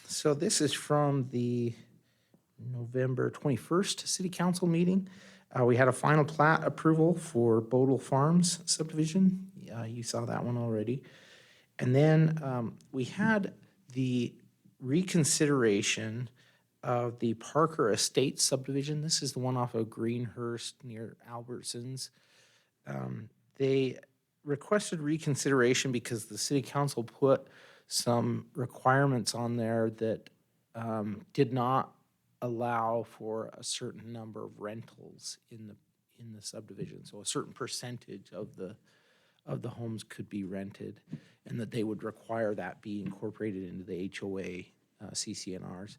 So this is from the November 21st City Council meeting. We had a final plat approval for Bodel Farms subdivision. You saw that one already. And then we had the reconsideration of the Parker Estates subdivision. This is the one off of Greenhurst near Albertsons. They requested reconsideration because the city council put some requirements on there that did not allow for a certain number of rentals in the subdivision. So a certain percentage of the homes could be rented, and that they would require that be incorporated into the HOA CCNRs.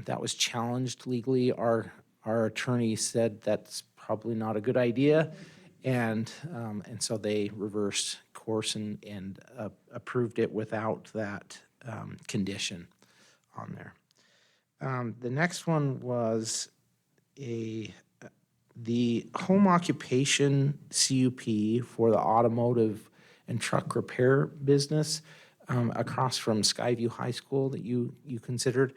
That was challenged legally. Our attorney said that's probably not a good idea, and so they reversed course and approved it without that condition on there. The next one was the home occupation CUP for the automotive and truck repair business across from Skyview High School that you considered.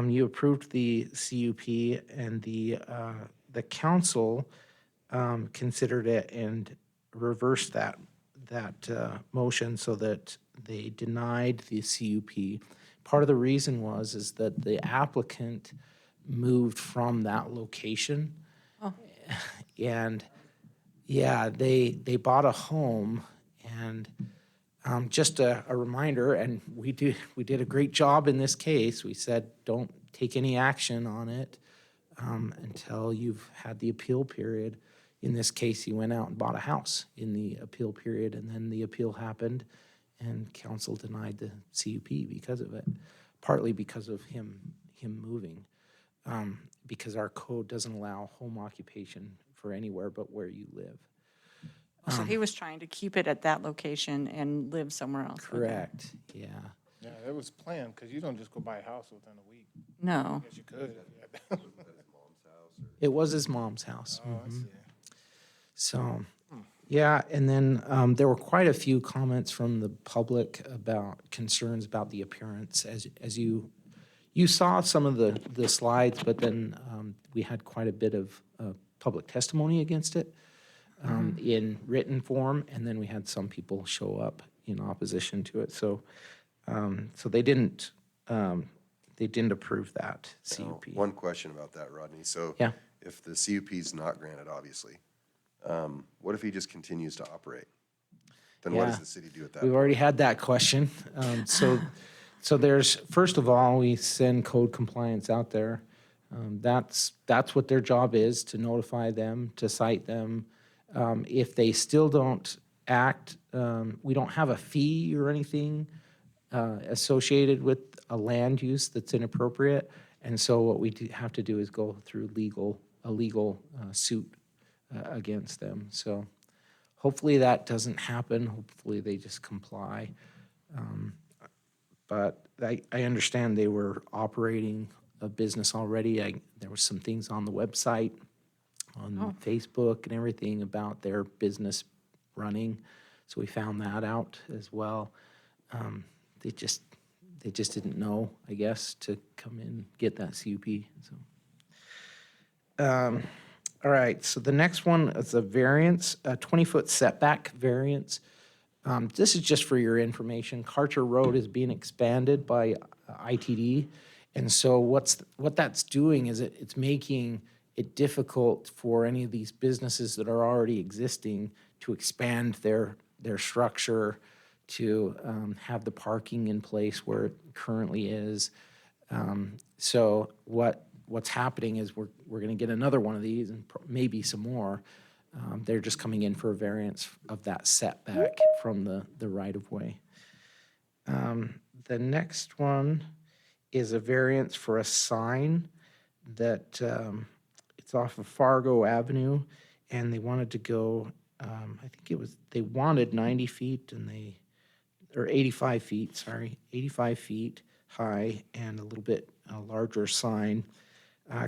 You approved the CUP, and the council considered it and reversed that motion so that they denied the CUP. Part of the reason is that the applicant moved from that location. Oh. And yeah, they bought a home, and just a reminder, and we did a great job in this case. We said, don't take any action on it until you've had the appeal period. In this case, he went out and bought a house in the appeal period, and then the appeal happened, and council denied the CUP because of it, partly because of him moving, because our code doesn't allow home occupation for anywhere but where you live. So he was trying to keep it at that location and live somewhere else. Okay. Correct, yeah. Yeah, it was planned, because you don't just go buy a house within a week. No. Yes, you could. It was his mom's house. Oh, I see. So, yeah, and then there were quite a few comments from the public about concerns about the appearance. As you saw some of the slides, but then we had quite a bit of public testimony against it in written form, and then we had some people show up in opposition to it. So, so they didn't approve that CUP. One question about that, Rodney. So Yeah. if the CUP is not granted, obviously, what if he just continues to operate? Then what does Yeah. the city do at that We've point? already had that question. So there's, first of all, we send code compliance out there. That's what their job is, to notify them, to cite them. If they still don't act, we don't have a fee or anything associated with a land use that's inappropriate. And so what we have to do is go through a legal suit against them. So hopefully that doesn't happen. Hopefully they just comply. But I understand they were operating a business already. There were some things on the website, on Facebook and everything about their business running. So we found that out as well. They just didn't know, I guess, to come in and get that CUP. So, all right, so the next one is a variance, a 20-foot setback variance. This is just for your information. Karcher Road is being expanded by ITD. And so what that's doing is it's making it difficult for any of these businesses that are already existing to expand their structure, to have the parking in place where it currently is. So what's happening is we're going to get another one of these, and maybe some more. They're just coming in for a variance of that setback from the right-of-way. The next one is a variance for a sign that it's off of Fargo Avenue, and they wanted to go, I think they wanted 90 feet, or 85 feet, 85 feet high, and a little bit larger sign.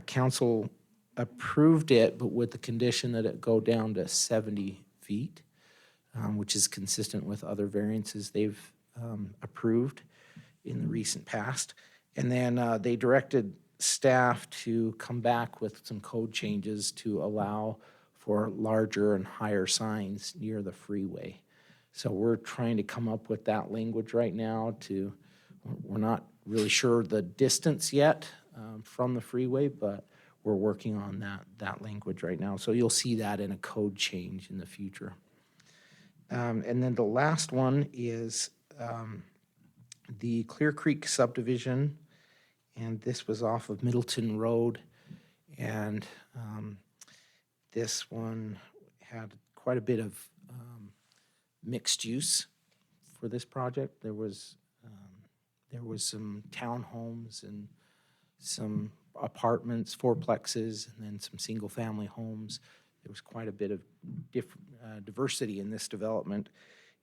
Council approved it, but with the condition that it go down to 70 feet, which is consistent with other variances they've approved. in the recent past. And then they directed staff to come back with some code changes to allow for larger and higher signs near the freeway. So we're trying to come up with that language right now we're not really sure the distance yet from the freeway, but we're working on that language right now. So you'll see that in a code change in the future. And then the last one is the Clear Creek subdivision, and this was off of Middleton Road. And this one had quite a bit of mixed use for this project. There was some townhomes and some apartments, fourplexes, and then some single-family homes. There was quite a bit of diversity in this development.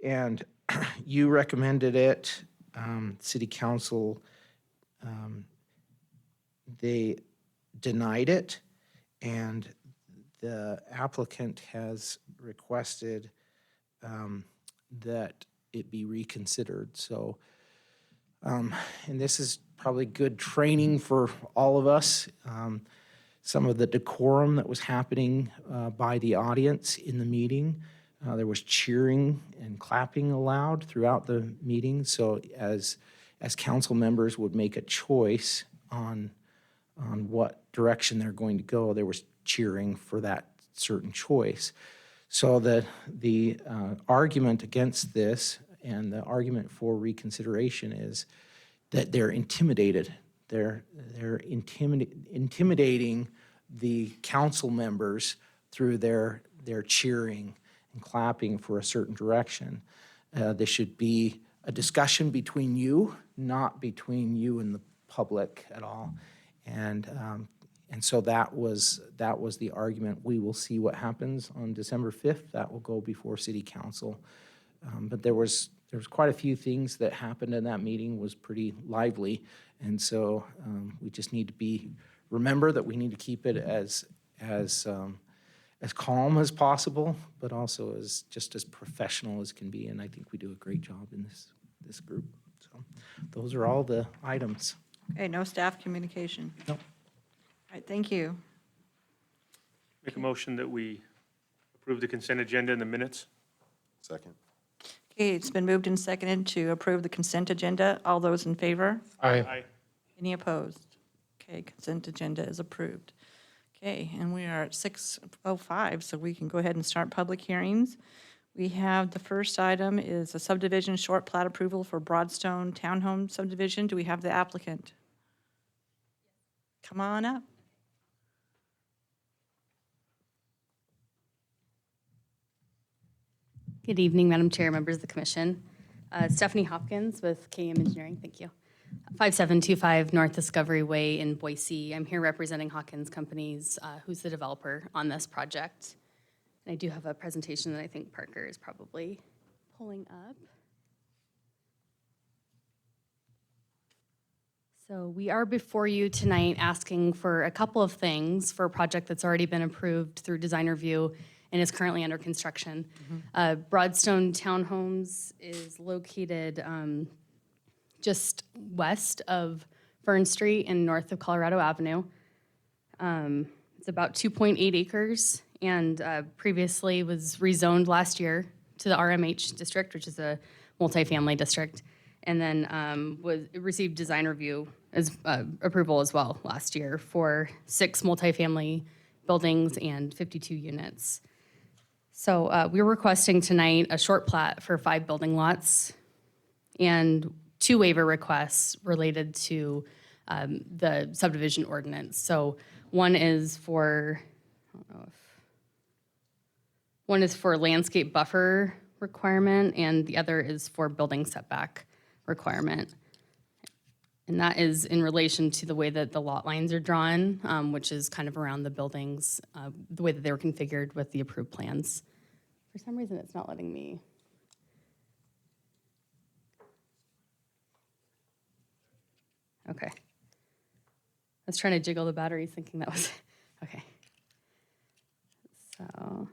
And you recommended it, City Council, they denied it, and the applicant has requested that it be reconsidered. So, and this is probably good training for all of us. Some of the decorum that was happening by the audience in the meeting. There was cheering and clapping allowed throughout the meeting. So as council members would make a choice on what direction they're going to go, there was cheering for that certain choice. So the argument against this and the argument for reconsideration is that they're intimidated. They're intimidating the council members through their cheering and clapping for a certain direction. This should be a discussion between you, not between you and the public at all. And so that was the argument. We will see what happens on December 5th. That will go before City Council. But there was quite a few things that happened in that meeting, was pretty lively. And so we just need to remember that we need to keep it as calm as possible, but also just as professional as can be. And I think we do a great job in this group. So those are all the items. Okay, no staff communication. Nope. All right, thank you. Make a motion that we approve the consent agenda in the minutes. Second. Okay, it's been moved and seconded to approve the consent agenda. All those in favor? Aye. Any opposed? Okay, consent agenda is approved. Okay, and we are at 6:05, so we can go ahead and start public hearings. We have, the first item is a subdivision short plat approval for Broadstone Townhome subdivision. Do we have the applicant? Come on up. Good evening, Madam Chair, members of the commission. Stephanie Hopkins with KM Engineering, thank you. 5725 North Discovery Way in Boise. I'm here representing Hawkins Companies, who's the developer on this project. And I do have a presentation that I think Parker is probably pulling up. So we are before you tonight asking for a couple of things for a project that's already been approved through design review and is currently under construction. Broadstone Townhomes is located just west of Fern Street and north of Colorado Avenue. It's about 2.8 acres and previously was rezoned last year to the RMH district, which is a multifamily district, and then received design review as approval as well last year for 6 multifamily buildings and 52 units. So we're requesting tonight a short plat for 5 building lots and 2 waiver requests related to the subdivision ordinance. So one is for landscape buffer requirement, and the other is for building setback requirement. And that is in relation to the way that the lot lines are drawn, which is kind of around the buildings, the way that they were configured with the approved plans. For some reason, it's not letting me. Okay. I was trying to jiggle the batteries thinking that was, okay. So,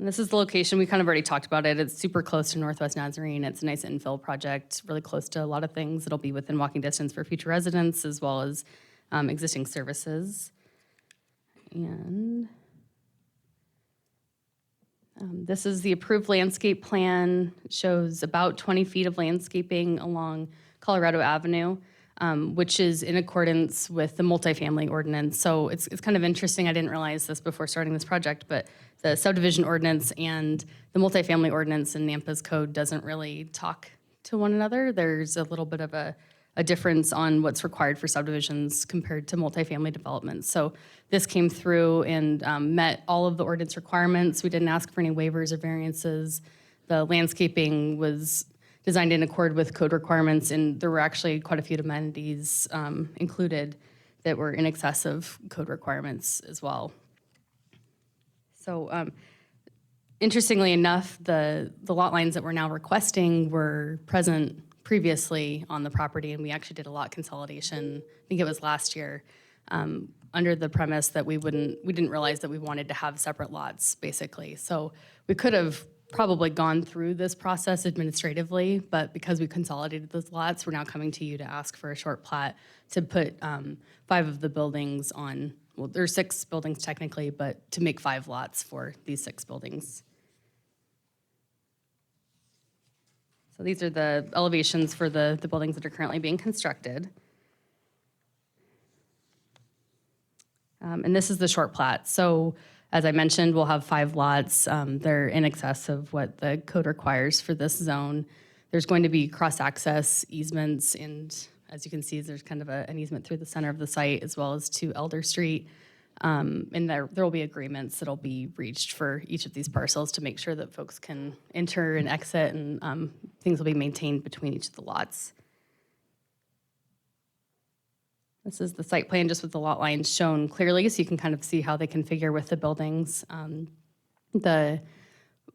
And this is the location, we kind of already talked about it. It's super close to Northwest Nazarene. It's a nice infill project, really close to a lot of things. It'll be within walking distance for future residents as well as existing services. And this is the approved landscape plan. It shows about 20 feet of landscaping along Colorado Avenue, which is in accordance with the multifamily ordinance. So it's kind of interesting. I didn't realize this before starting this project, but the subdivision ordinance and the multifamily ordinance in Nampa's code doesn't really talk to one another. There's a little bit of a difference on what's required for subdivisions compared to multifamily developments. So this came through and met all of the ordinance requirements. We didn't ask for any waivers or variances. The landscaping was designed in accord with code requirements, and there were actually quite a few amenities included that were in excess of code requirements as well. So interestingly enough, the lot lines that we're now requesting were present previously on the property, and we actually did a lot consolidation, I think it was last year, under the premise that we didn't realize that we wanted to have separate lots, basically. So we could have probably gone through this process administratively, but because we consolidated those lots, we're now coming to you to ask for a short plat to put 5 of the buildings on, well, there's 6 buildings technically, but to make 5 lots for these 6 buildings. So these are the elevations for the buildings that are currently being constructed. And this is the short plat. So as I mentioned, we'll have 5 lots. They're in excess of what the code requires for this zone. There's going to be cross-access easements, and as you can see, there's kind of an easement through the center of the site as well as to Elder Street. And there will be agreements that'll be reached for each of these parcels to make sure that folks can enter and exit, and things will be maintained between each of the lots. This is the site plan just with the lot lines shown clearly, so you can kind of see how they configure with the buildings.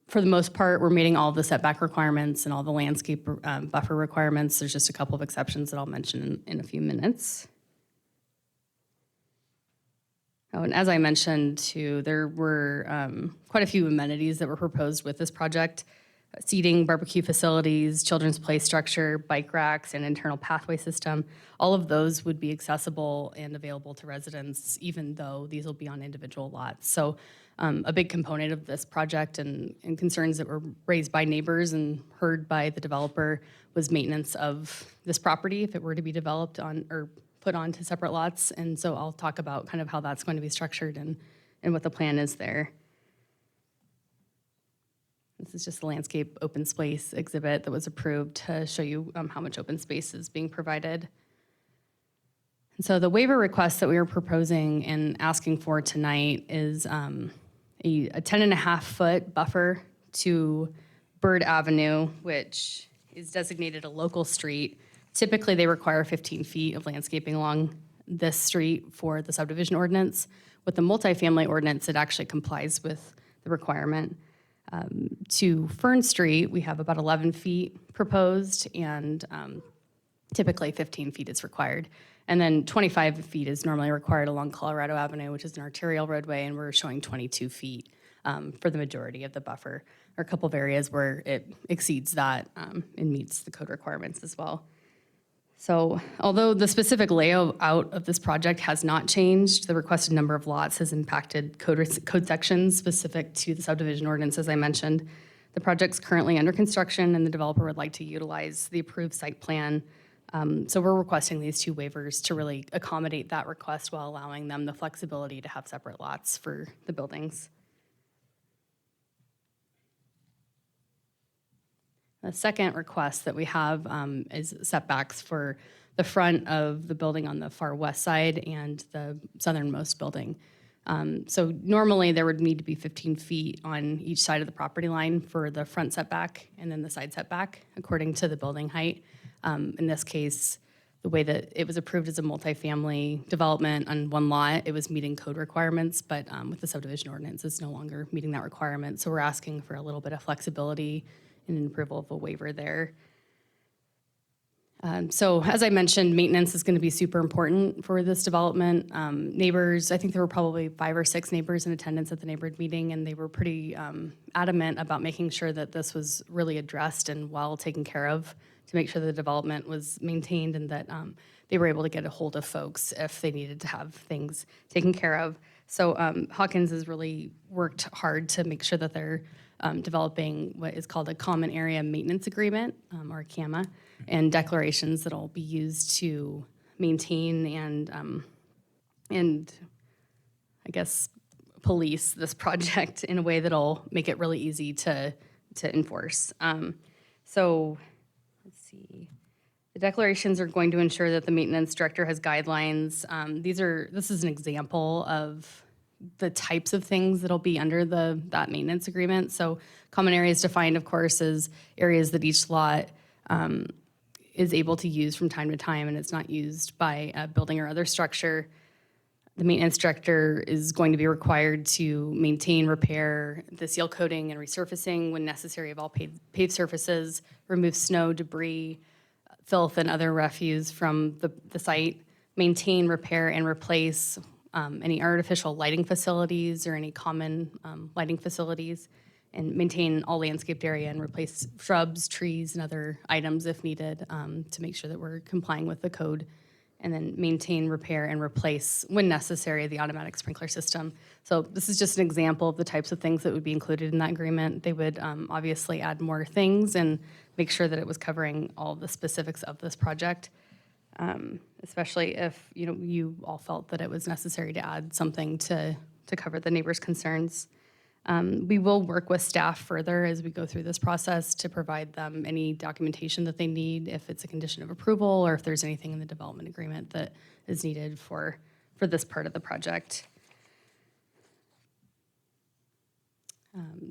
For the most part, we're meeting all of the setback requirements and all the landscape buffer requirements. There's just a couple of exceptions that I'll mention in a few minutes. Oh, and as I mentioned too, there were quite a few amenities that were proposed with this project. Seating, barbecue facilities, children's play structure, bike racks, and internal pathway system. All of those would be accessible and available to residents, even though these will be on individual lots. So a big component of this project and concerns that were raised by neighbors and heard by the developer was maintenance of this property if it were to be developed on or put onto separate lots. And so I'll talk about kind of how that's going to be structured and what the plan is there. This is just a landscape open space exhibit that was approved to show you how much open space is being provided. And so the waiver request that we are proposing and asking for tonight is a 10.5-foot buffer to Bird Avenue, which is designated a local street. Typically, they require 15 feet of landscaping along this street for the subdivision ordinance. With the multifamily ordinance, it actually complies with the requirement. To Fern Street, we have about 11 feet proposed, and typically 15 feet is required. And then 25 feet is normally required along Colorado Avenue, which is an arterial roadway, and we're showing 22 feet for the majority of the buffer. There are a couple of areas where it exceeds that and meets the code requirements as well. So although the specific layout of this project has not changed, the requested number of lots has impacted code sections specific to the subdivision ordinance, as I mentioned. The project's currently under construction, and the developer would like to utilize the approved site plan. So we're requesting these 2 waivers to really accommodate that request while allowing them the flexibility to have separate lots for the buildings. The second request that we have is setbacks for the front of the building on the far west side and the southernmost building. So normally there would need to be 15 feet on each side of the property line for the front setback and then the side setback according to the building height. In this case, the way that it was approved as a multifamily development on one lot, it was meeting code requirements, but with the subdivision ordinance, it's no longer meeting that requirement. So we're asking for a little bit of flexibility and an approval of a waiver there. So as I mentioned, maintenance is going to be super important for this development. Neighbors, I think there were probably 5 or 6 neighbors in attendance at the neighborhood meeting, and they were pretty adamant about making sure that this was really addressed and well taken care of to make sure the development was maintained and that they were able to get a hold of folks if they needed to have things taken care of. So Hawkins has really worked hard to make sure that they're developing what is called a Common Area Maintenance Agreement, or a CAMA, and declarations that'll be used to maintain and I guess police this project in a way that'll make it really easy to enforce. So let's see. The declarations are going to ensure that the maintenance director has guidelines. This is an example of the types of things that'll be under that maintenance agreement. So common areas defined, of course, as areas that each lot is able to use from time to time, and it's not used by a building or other structure. The maintenance director is going to be required to maintain, repair the seal coating and resurfacing when necessary of all paved surfaces, remove snow, debris, filth, and other refuse from the site, maintain, repair, and replace any artificial lighting facilities or any common lighting facilities, and maintain all landscaped area and replace shrubs, trees, and other items if needed to make sure that we're complying with the code. And then maintain, repair, and replace, when necessary, the automatic sprinkler system. So this is just an example of the types of things that would be included in that agreement. They would obviously add more things and make sure that it was covering all the specifics of this project, especially if you all felt that it was necessary to add something to cover the neighbors' concerns. We will work with staff further as we go through this process to provide them any documentation that they need, if it's a condition of approval or if there's anything in the development agreement that is needed for this part of the project.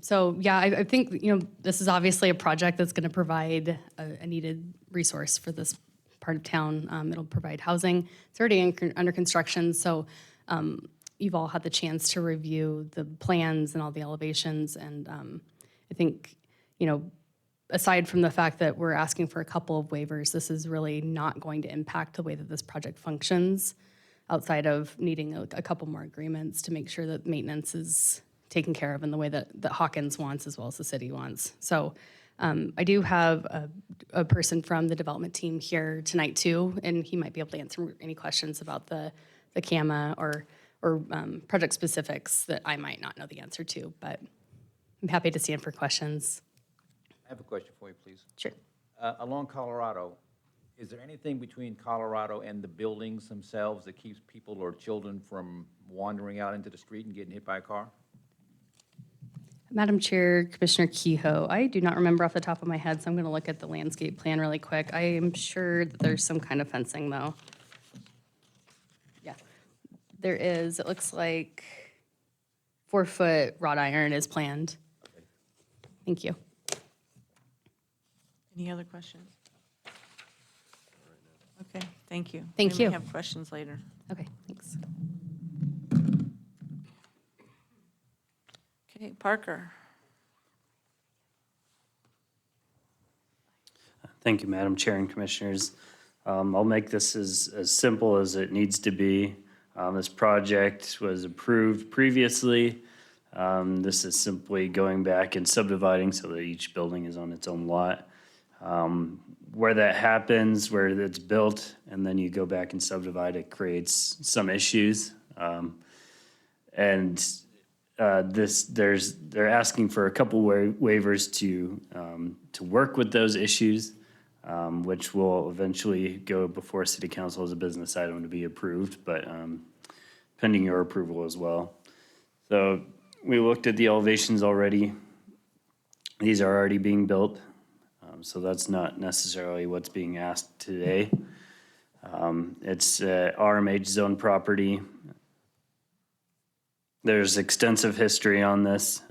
So yeah, I think this is obviously a project that's going to provide a needed resource for this part of town. It'll provide housing. It's already under construction, so you've all had the chance to review the plans and all the elevations, and I think, aside from the fact that we're asking for a couple of waivers, this is really not going to impact the way that this project functions, outside of needing a couple more agreements to make sure that maintenance is taken care of in the way that Hawkins wants as well as the city wants. So I do have a person from the development team here tonight too, and he might be able to answer any questions about the CAMA or project specifics that I might not know the answer to, but I'm happy to stand for questions. I have a question for you, please. Sure. Along Colorado, is there anything between Colorado and the buildings themselves that keeps people or children from wandering out into the street and getting hit by a car? Madam Chair, Commissioner Kehoe, I do not remember off the top of my head, so I'm going to look at the landscape plan really quick. I am sure that there's some kind of fencing, though. Yeah, there is. It looks like 4-foot wrought iron is planned. Thank you. Any other questions? Okay, thank you. Thank We may you. have questions later. Okay, thanks. Okay, Parker. Thank you, Madam Chair and Commissioners. I'll make this as simple as it needs to be. This project was approved previously. This is simply going back and subdividing so that each building is on its own lot. Where that happens, where it's built, and then you go back and subdivide, it creates some issues. They're asking for a couple waivers to work with those issues, which will eventually go before City Council as a business item to be approved, but pending your approval as well. So we looked at the elevations already. These are already being built, so that's not necessarily what's being asked today. It's RMH zone property. There's extensive history on this.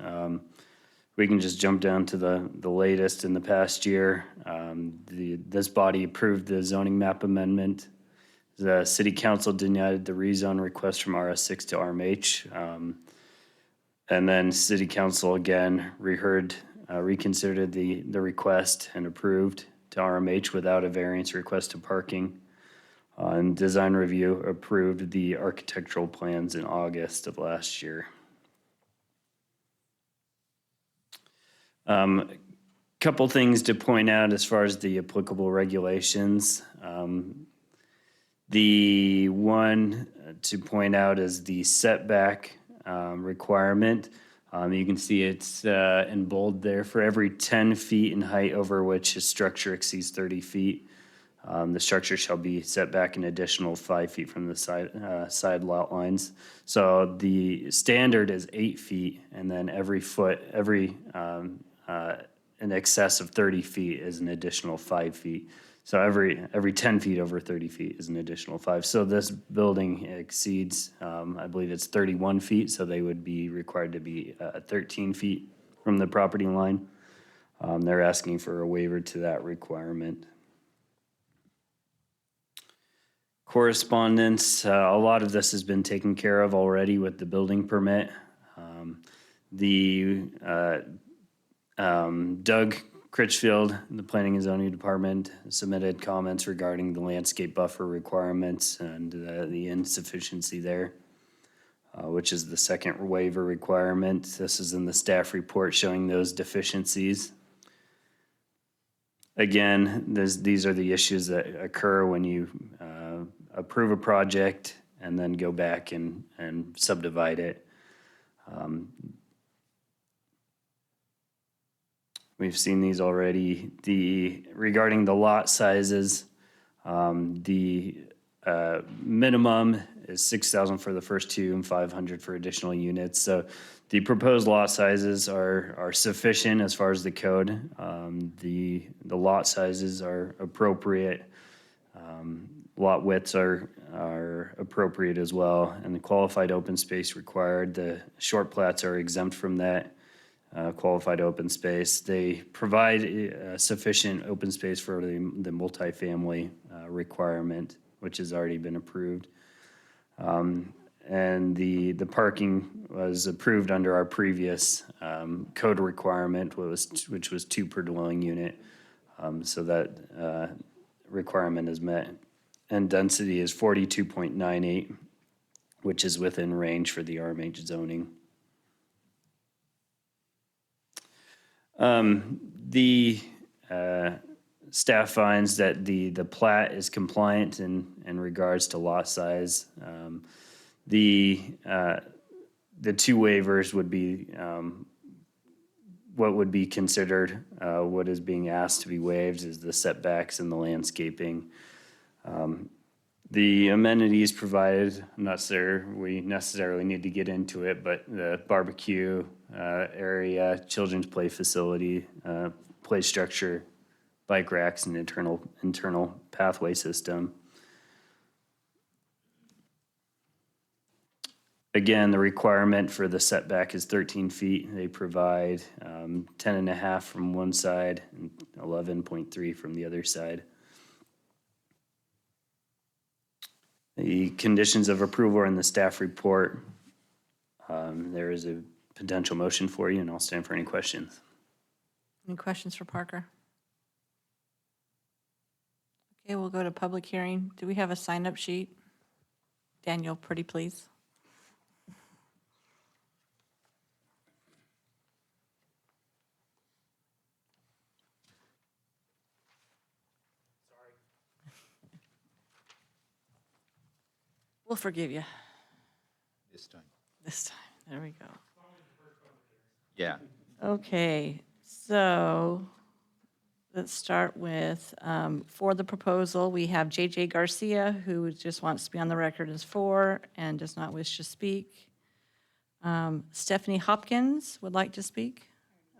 We can just jump down to the latest in the past year. This body approved the zoning map amendment. The City Council denied the rezone request from RS6 to RMH. And then City Council again reconsidered the request and approved to RMH without a variance request to parking. And design review approved the architectural plans in August of last year. Couple things to point out as far as the applicable regulations. The one to point out is the setback requirement. You can see it's in bold there. For every 10 feet in height over which a structure exceeds 30 feet, the structure shall be set back an additional 5 feet from the side lot lines. So the standard is 8 feet, and then every foot, in excess of 30 feet is an additional 5 feet. So every 10 feet over 30 feet is an additional 5. So this building exceeds, I believe it's 31 feet, so they would be required to be 13 feet from the property line. They're asking for a waiver to that requirement. Correspondence, a lot of this has been taken care of already with the building permit. Doug Critchfield, the Planning and Zoning Department, submitted comments regarding the landscape buffer requirements and the insufficiency there, which is the second waiver requirement. This is in the staff report showing those deficiencies. Again, these are the issues that occur when you approve a project and then go back and subdivide it. We've seen these already. Regarding the lot sizes, the minimum is 6,000 for the first two and 500 for additional units. So the proposed lot sizes are sufficient as far as the code. The lot sizes are appropriate. Lot widths are appropriate as well, and the qualified open space required. The short plats are exempt from that. Qualified open space. They provide sufficient open space for the multifamily requirement, which has already been approved. And the parking was approved under our previous code requirement, which was 2 per dwelling unit. So that requirement is met. And density is 42.98, which is within range for the RMH zoning. The staff finds that the plat is compliant in regards to lot size. The 2 waivers would be what would be considered, what is being asked to be waived is the setbacks and the landscaping. The amenities provided, I'm not sure we necessarily need to get into it, but the barbecue area, children's play facility, play structure, bike racks, and internal pathway system. Again, the requirement for the setback is 13 feet. They provide 10.5 from one side and 11.3 from the other side. The conditions of approval are in the staff report. There is a potential motion for you, and I'll stand for any questions. Any questions for Parker? Okay, we'll go to public hearing. Do we have a sign-up sheet? Daniel, pretty please. We'll forgive you This time. this time. There we go. Yeah. Okay, so let's start with, for the proposal, we have JJ Garcia, who just wants to be on the record as for and does not wish to speak. Stephanie Hopkins would like to speak.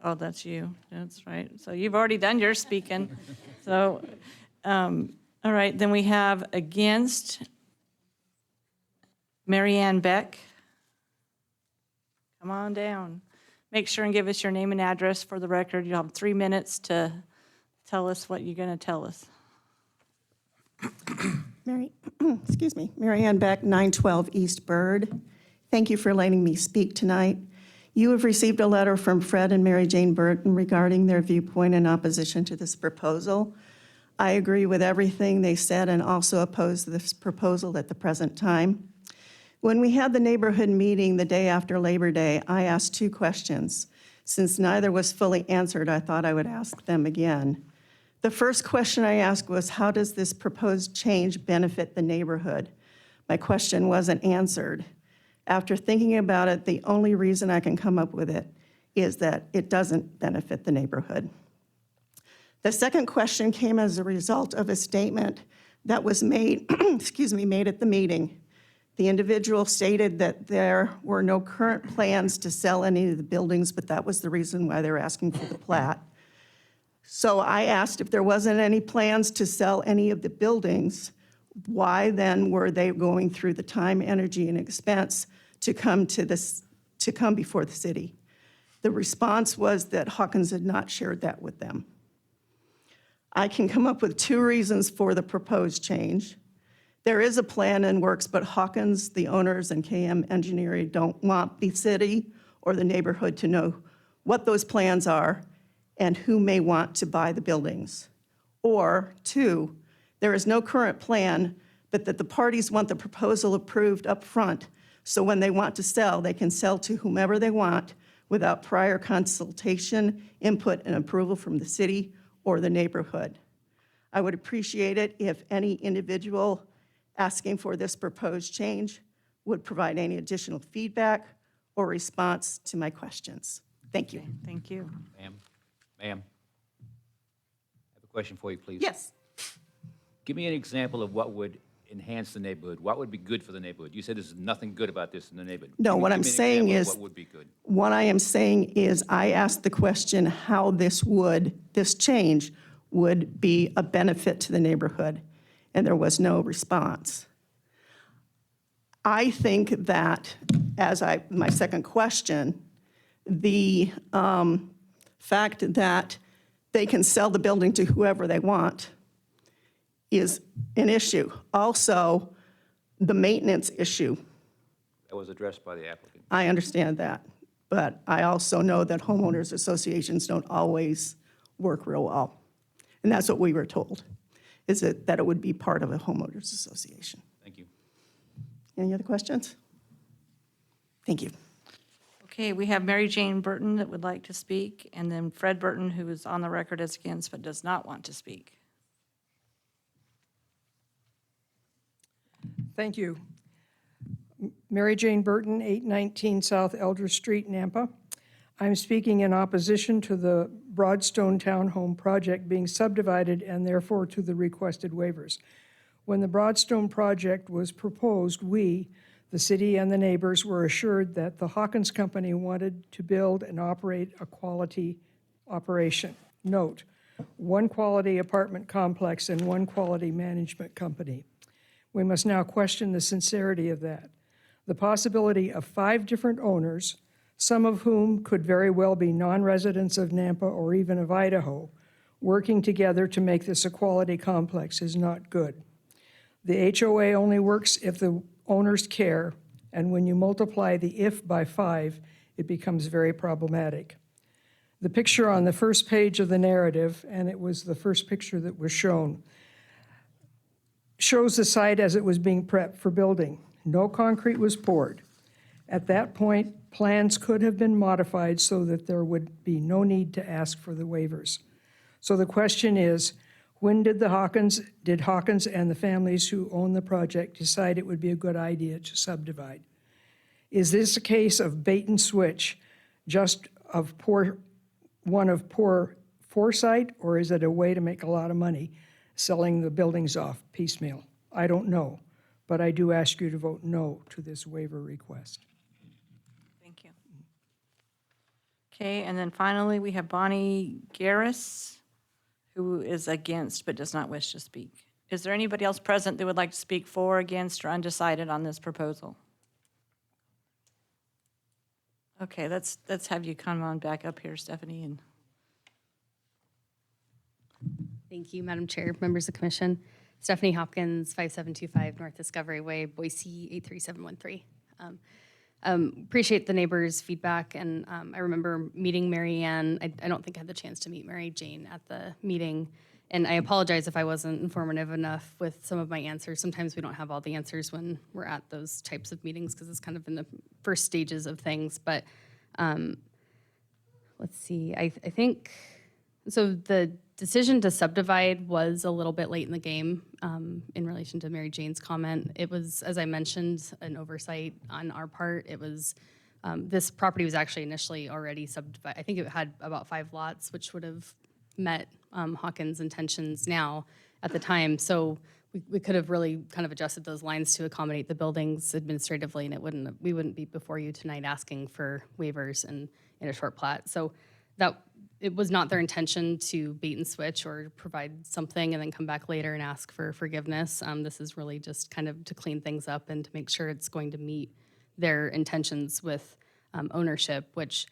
Oh, that's you. That's right. So you've already done your speaking. So, all right, then we have against Mary Ann Beck. Come on down. Make sure and give us your name and address for the record. You'll have 3 minutes to tell us what you're going to tell us. Excuse me, Mary Ann Beck, 912 East Bird. Thank you for letting me speak tonight. You have received a letter from Fred and Mary Jane Burton regarding their viewpoint in opposition to this proposal. I agree with everything they said and also oppose this proposal at the present time. When we had the neighborhood meeting the day after Labor Day, I asked 2 questions. Since neither was fully answered, I thought I would ask them again. The first question I asked was, how does this proposed change benefit the neighborhood? My question wasn't answered. After thinking about it, the only reason I can come up with it is that it doesn't benefit the neighborhood. The second question came as a result of a statement that was made, made at the meeting. The individual stated that there were no current plans to sell any of the buildings, but that was the reason why they're asking for the plat. So I asked if there wasn't any plans to sell any of the buildings, why then were they going through the time, energy, and expense to come before the city? The response was that Hawkins had not shared that with them. I can come up with 2 reasons for the proposed change. There is a plan in works, but Hawkins, the owners, and KM Engineering don't want the city or the neighborhood to know what those plans are and who may want to buy the buildings. Or 2, there is no current plan, but that the parties want the proposal approved up front, so when they want to sell, they can sell to whomever they want without prior consultation, input, and approval from the city or the neighborhood. I would appreciate it if any individual asking for this proposed change would provide any additional feedback or response to my questions. Thank you. Thank you. Ma'am, I have a question for you, please. Yes. Give me an example of what would enhance the neighborhood. What would be good for the neighborhood? You said there's nothing good about this in the neighborhood. No, Give me- what give I'm me an saying example of is- What would be good? What I am saying is I asked the question how this change would be a benefit to the neighborhood, and there was no response. I think that, my second question, the fact that they can sell the building to whoever they want is an issue. Also, the maintenance issue. That was addressed by the applicant. I understand that, but I also know that homeowners associations don't always work real well. And that's what we were told, is that it would be part of a homeowners association. Thank you. Any other questions? Thank you. Okay, we have Mary Jane Burton that would like to speak, and then Fred Burton, who is on the record as against but does not want to speak. Thank you. Mary Jane Burton, 819 South Elder Street, Nampa. I'm speaking in opposition to the Broadstone Townhome project being subdivided and therefore to the requested waivers. When the Broadstone project was proposed, we, the city and the neighbors, were assured that the Hawkins Company wanted to build and operate a quality operation. Note, one quality apartment complex and one quality management company. We must now question the sincerity of that. The possibility of 5 different owners, some of whom could very well be non-residents of Nampa or even of Idaho, working together to make this a quality complex is not good. The HOA only works if the owners care, and when you multiply the if by 5, it becomes very problematic. The picture on the first page of the narrative, and it was the first picture that was shown, shows the site as it was being prepped for building. No concrete was poured. At that point, plans could have been modified so that there would be no need to ask for the waivers. So the question is, when did Hawkins and the families who own the project decide it would be a good idea to subdivide? Is this a case of bait and switch, just of poor foresight, or is it a way to make a lot of money selling the buildings off piecemeal? I don't know, but I do ask you to vote no to this waiver request. Thank you. Okay, and then finally, we have Bonnie Garris, who is against but does not wish to speak. Is there anybody else present that would like to speak for, against, or undecided on this proposal? Okay, let's have you come on back up here, Stephanie. And Thank you, Madam Chair, members of the commission. Stephanie Hopkins, 5725 North Discovery Way, Boise 83713. Appreciate the neighbors' feedback, and I remember meeting Mary Ann. I don't think I had the chance to meet Mary Jane at the meeting, And I apologize if I wasn't informative enough with some of my answers. Sometimes we don't have all the answers when we're at those types of meetings because it's kind of in the first stages of things. But let's see, I think, so the decision to subdivide was a little bit late in the game in relation to Mary Jane's comment. It was, as I mentioned, an oversight on our part. It was, this property was actually initially already subdivided. I think it had about 5 lots, which would have met Hawkins' intentions now at the time. So we could have really kind of adjusted those lines to accommodate the buildings administratively, and we wouldn't be before you tonight asking for waivers in a short plat. So that, it was not their intention to bait and switch or provide something and then come back later and ask for forgiveness. This is really just kind of to clean things up and to make sure it's going to meet their intentions with ownership, which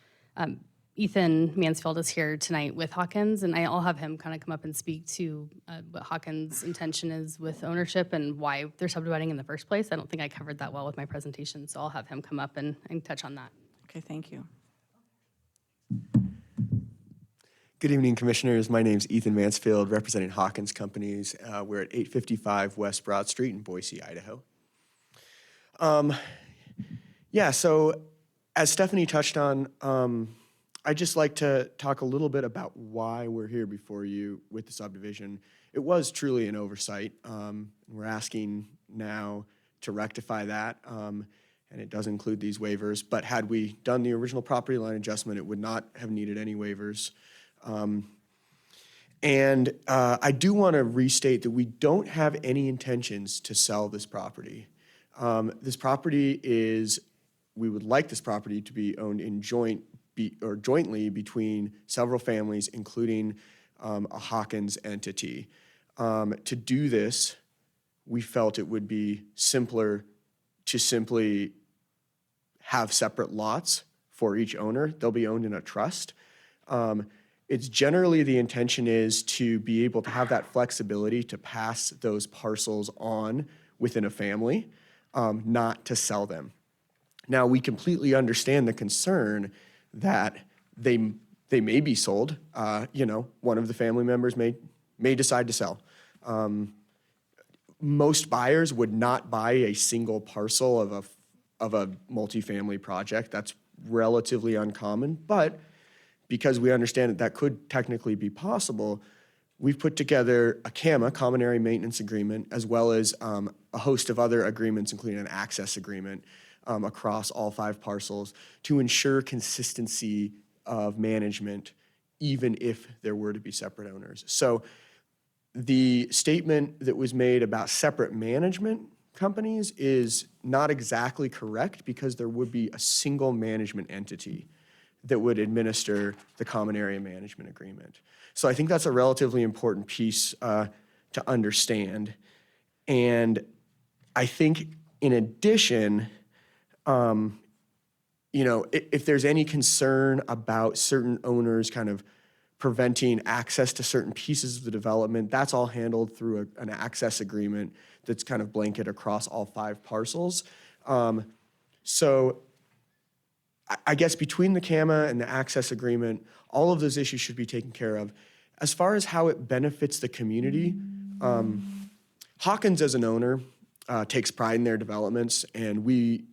Ethan Mansfield is here tonight with Hawkins, and I'll have him kind of come up and speak to what Hawkins' intention is with ownership and why they're subdividing in the first place. I don't think I covered that well with my presentation, so I'll have him come up and touch on that. Okay, thank you. Good evening, Commissioners. My name's Ethan Mansfield, representing Hawkins Companies. We're at 855 West Broad Street in Boise, Idaho. Yeah, so as Stephanie touched on, I'd just like to talk a little bit about why we're here before you with the subdivision. It was truly an oversight. We're asking now to rectify that, and it does include these waivers. But had we done the original property line adjustment, it would not have needed any waivers. I do want to restate that we don't have any intentions to sell this property. This property is, we would like this property to be owned in jointly between several families, including a Hawkins entity. To do this, we felt it would be simpler to simply have separate lots for each owner. They'll be owned in a trust. It's generally the intention is to be able to have that flexibility to pass those parcels on within a family, not to sell them. Now, we completely understand the concern that they may be sold. One of the family members may decide to sell. Most buyers would not buy a single parcel of a multifamily project. That's relatively uncommon, but because we understand that could technically be possible, we've put together a CAMA, Common Area Maintenance Agreement, as well as a host of other agreements, including an access agreement across all 5 parcels to ensure consistency of management, even if there were to be separate owners. So the statement that was made about separate management companies is not exactly correct because there would be a single management entity that would administer the Common Area Management Agreement. So I think that's a relatively important piece to understand. And I think in addition, if there's any concern about certain owners kind of preventing access to certain pieces of the development, that's all handled through an access agreement that's kind of blanket across all 5 parcels. So I guess between the CAMA and the access agreement, all of those issues should be taken care of. As far as how it benefits the community, Hawkins as an owner takes pride in their developments, and we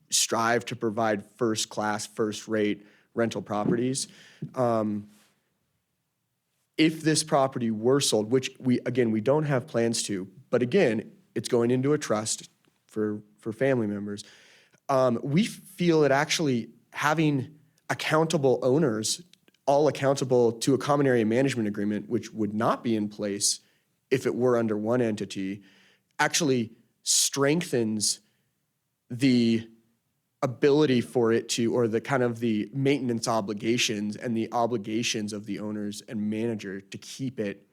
strive to provide first-class, first-rate rental properties. If this property were sold, which we don't have plans to, but again, it's going into a trust for family members, we feel that actually having accountable owners, all accountable to a Common Area Management Agreement, which would not be in place if it were under one entity, actually strengthens the ability for it to, or the kind of the maintenance obligations and the obligations of the owners and manager to keep it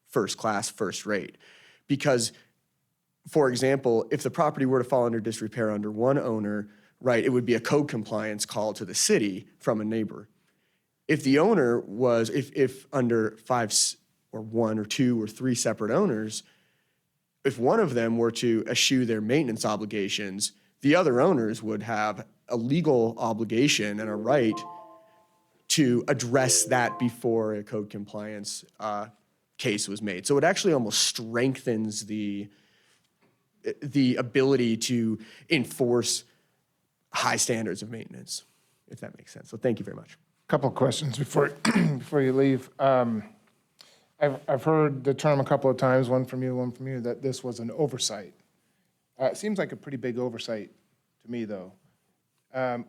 first class, first rate. Because, for example, if the property were to fall under disrepair under one owner, right, it would be a code compliance call to the city from a neighbor. If the owner was, if under 5 or 1 or 2 or 3 separate owners, if one of them were to eschew their maintenance obligations, the other owners would have a legal obligation and a right to address that before a code compliance case was made. So it actually almost strengthens the ability to enforce high standards of maintenance, if that makes sense. So thank you very much. Couple of questions before, before you leave. I've heard the term a couple of times, one from you, that this was an oversight. It seems like a pretty big oversight to me, though.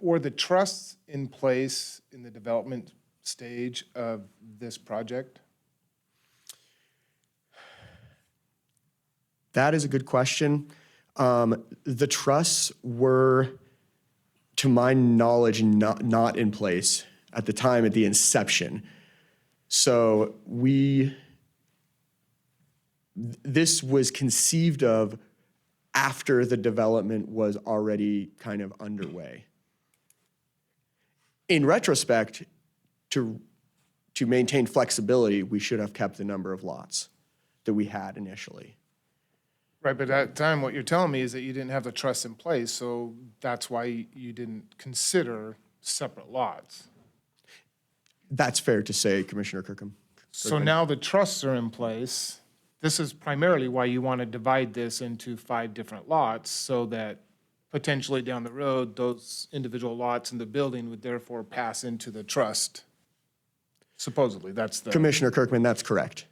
Were the trusts in place in the development stage of this project? That is a good question. The trusts were, to my knowledge, not in place at the time at the inception. So this was conceived of after the development was already kind of underway. In retrospect, to maintain flexibility, we should have kept the number of lots that we had initially. Right, but at the time, what you're telling me is that you didn't have the trust in place, so that's why you didn't consider separate lots. That's fair to say, Commissioner Kirkham. So now the trusts are in place. This is primarily why you want to divide this into 5 different lots, so that potentially down the road, those individual lots in the building would therefore pass into the trust. Supposedly, that's the. Commissioner Kirkman, that's correct.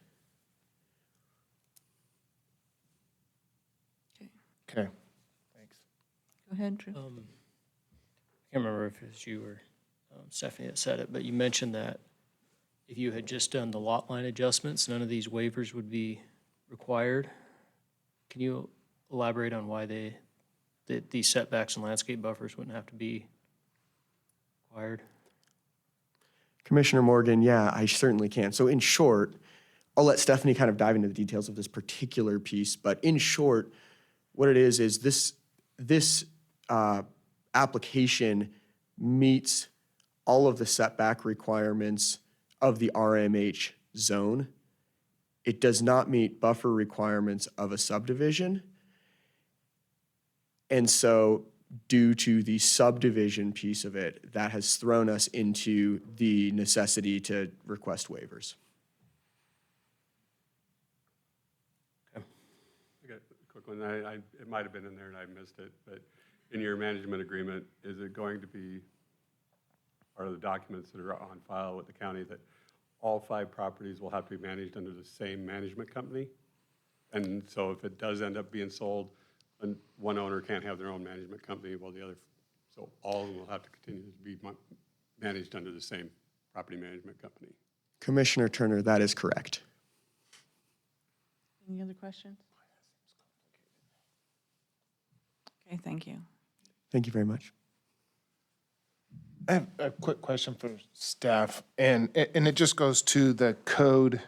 Okay, thanks. Go ahead, Drew. I can't remember if it was you or Stephanie that said it, but you mentioned that if you had just done the lot line adjustments, none of these waivers would be required. Can you elaborate on why these setbacks and landscape buffers wouldn't have to be required? Commissioner Morgan, yeah, I certainly can. So in short, I'll let Stephanie kind of dive into the details of this particular piece, but in short, what it is this application meets all of the setback requirements of the RMH zone. It does not meet buffer requirements of a subdivision. And so due to the subdivision piece of it, that has thrown us into the necessity to request waivers. Quick one, it might have been in there and I missed it, but in your management agreement, is it going to be part of the documents that are on file with the county that all 5 properties will have to be managed under the same management company? And so if it does end up being sold, and one owner can't have their own management company, while the other, so all of them will have to continue to be managed under the same property management company. Commissioner Turner, that is correct. Any other questions? Okay, thank you. Thank you very much. I have a quick question for staff, and it just goes to the code,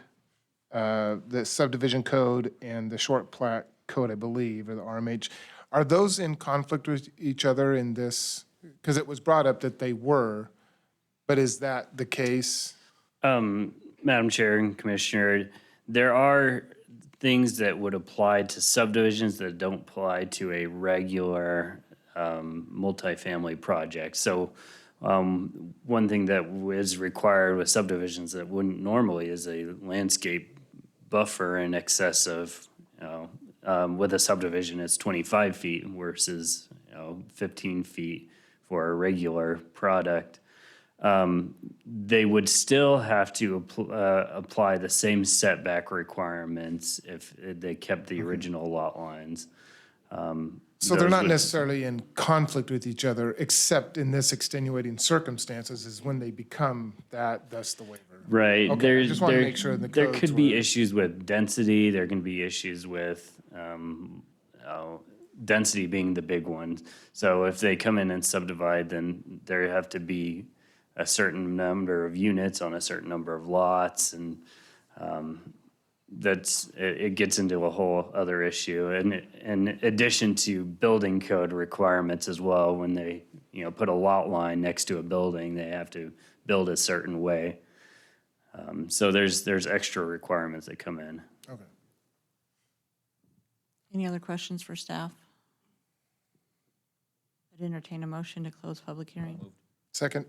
the subdivision code and the short plat code, I believe, or the RMH. Are those in conflict with each other in this? Because it was brought up that they were, but is that the case? Madam Chair and Commissioner, there are things that would apply to subdivisions that don't apply to a regular multifamily project. So one thing that is required with subdivisions that wouldn't normally is a landscape buffer in excess of, with a subdivision, it's 25 feet versus 15 feet for a regular product. They would still have to apply the same setback requirements if they kept the original lot lines. So they're not necessarily in conflict with each other, except in this extenuating circumstances is when they become that, thus the waiver. Right. Okay, I just want to make sure the there codes could be were- issues with density. There can be issues with density being the big one. So if they come in and subdivide, then there have to be a certain number of units on a certain number of lots, and it gets into a whole other issue. And in addition to building code requirements as well, when they put a lot line next to a building, they have to build a certain way. So there's extra requirements that come in. Okay. Any other questions for staff? I'd entertain a motion to close public hearing. Second?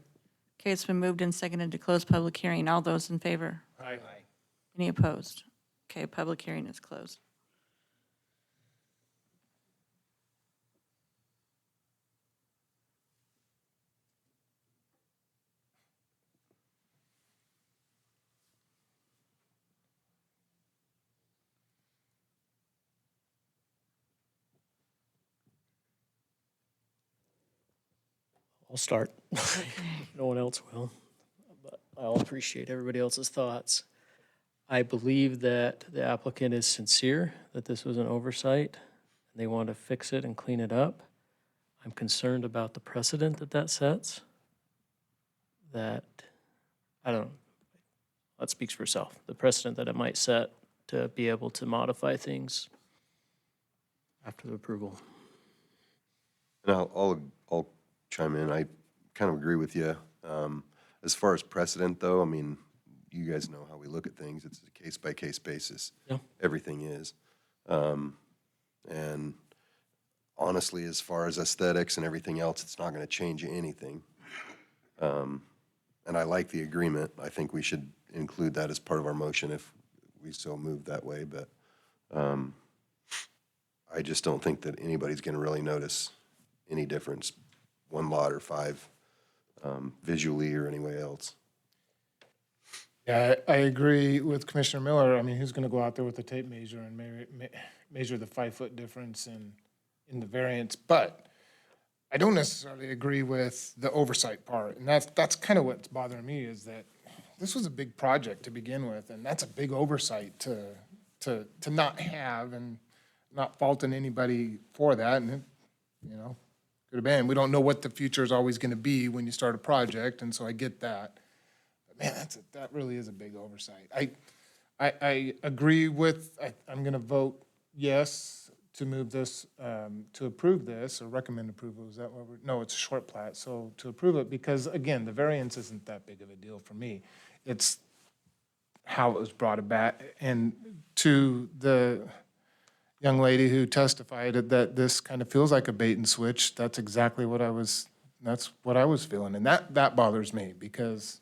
Okay, it's been moved and seconded to close public hearing. All those in favor? Aye. Any opposed? Okay, public hearing is closed. I'll start. No one else will, but I'll appreciate everybody else's thoughts. I believe that the applicant is sincere, that this was an oversight, and they want to fix it and clean it up. I'm concerned about the precedent that that sets. That, I don't, that speaks for itself. The precedent that it might set to be able to modify things after the approval. And I'll chime in. I kind of agree with you. As far as precedent, though, I mean, you guys know how we look at things. It's a case-by-case basis. Yeah. Everything is. And honestly, as far as aesthetics and everything else, it's not going to change anything. And I like the agreement. I think we should include that as part of our motion if we so move that way. But I just don't think that anybody's going to really notice any difference, one lot or five, visually or any way else. Yeah, I agree with Commissioner Miller. I mean, who's gonna go out there with a tape measure and measure the 5-foot difference in the variance? But I don't necessarily agree with the oversight part. And that's kind of what's bothering me, is that this was a big project to begin with, and that's a big oversight to not have, and not faulting anybody for that. And it, you know, could have been. We don't know what the future is always gonna be when you start a project, and so I get that. Man, that really is a big oversight. I agree with, I'm gonna vote yes to move this, to approve this, or recommend approval. Is that what we're, no, it's a short plat, so to approve it, because again, the variance isn't that big of a deal for me. It's how it was brought about. And to the young lady who testified that this kind of feels like a bait and switch, that's exactly what I was feeling. And that bothers me, because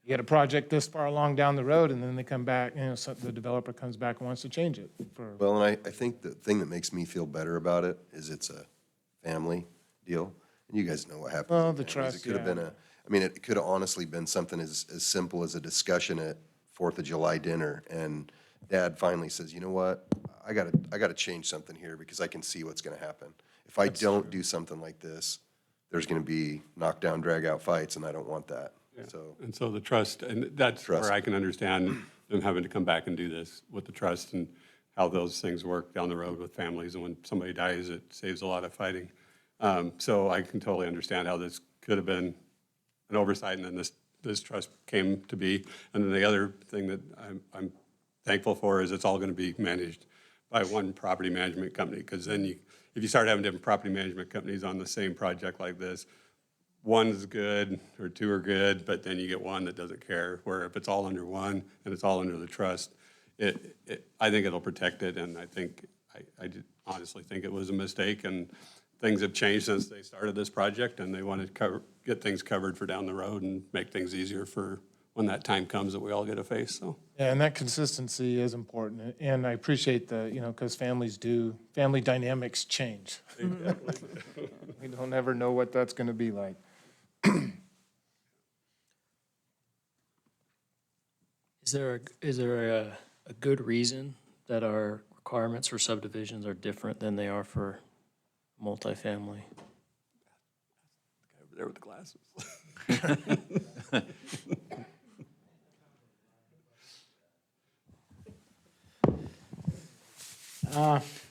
you get a project this far along down the road, and then they come back, you know, so the developer comes back and wants to change it for. Well, and I think the thing that makes me feel better about it is it's a family deal. And you guys know what happens. Well, in the families. trust, It could have yeah. been I mean, it could have honestly been something as simple as a discussion at 4th of July dinner. And Dad finally says, you know what? I gotta change something here because I can see what's gonna happen. If I don't do something like this, there's gonna be knockdown, drag-out fights, and I don't want that. So, And so the trust, and that's Trust. where I can understand them having to come back and do this with the trust and how those things work down the road with families. And when somebody dies, it saves a lot of fighting. So I can totally understand how this could have been an oversight, and then this trust came to be. And then the other thing that I'm thankful for is it's all going to be managed by one property management company, because then if you start having different property management companies on the same project like this, one's good or two are good, but then you get one that doesn't care, where if it's all under one and it's all under the trust, I think it'll protect it. And I think, I honestly think it was a mistake, and things have changed since they started this project, and they want to get things covered for down the road and make things easier for when that time comes that we all get to face, so. Yeah, and that consistency is important, and I appreciate because family dynamics change. We don't ever know what that's gonna be like. Is there a good reason that our requirements for subdivisions are different than they are for multifamily? Guy over there with the glasses.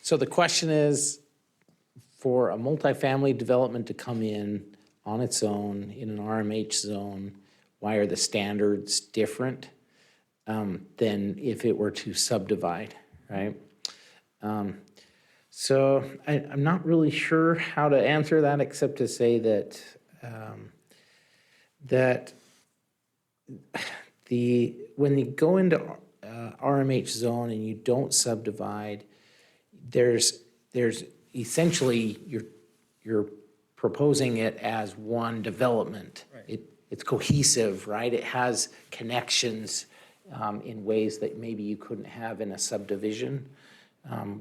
So the question is, for a multifamily development to come in on its own in an RMH zone, why are the standards different than if it were to subdivide, right? So I'm not really sure how to answer that, except to say that when you go into RMH zone and you don't subdivide, there's essentially you're proposing it as one development. Right. it's cohesive, right? It has connections in ways that maybe you couldn't have in a subdivision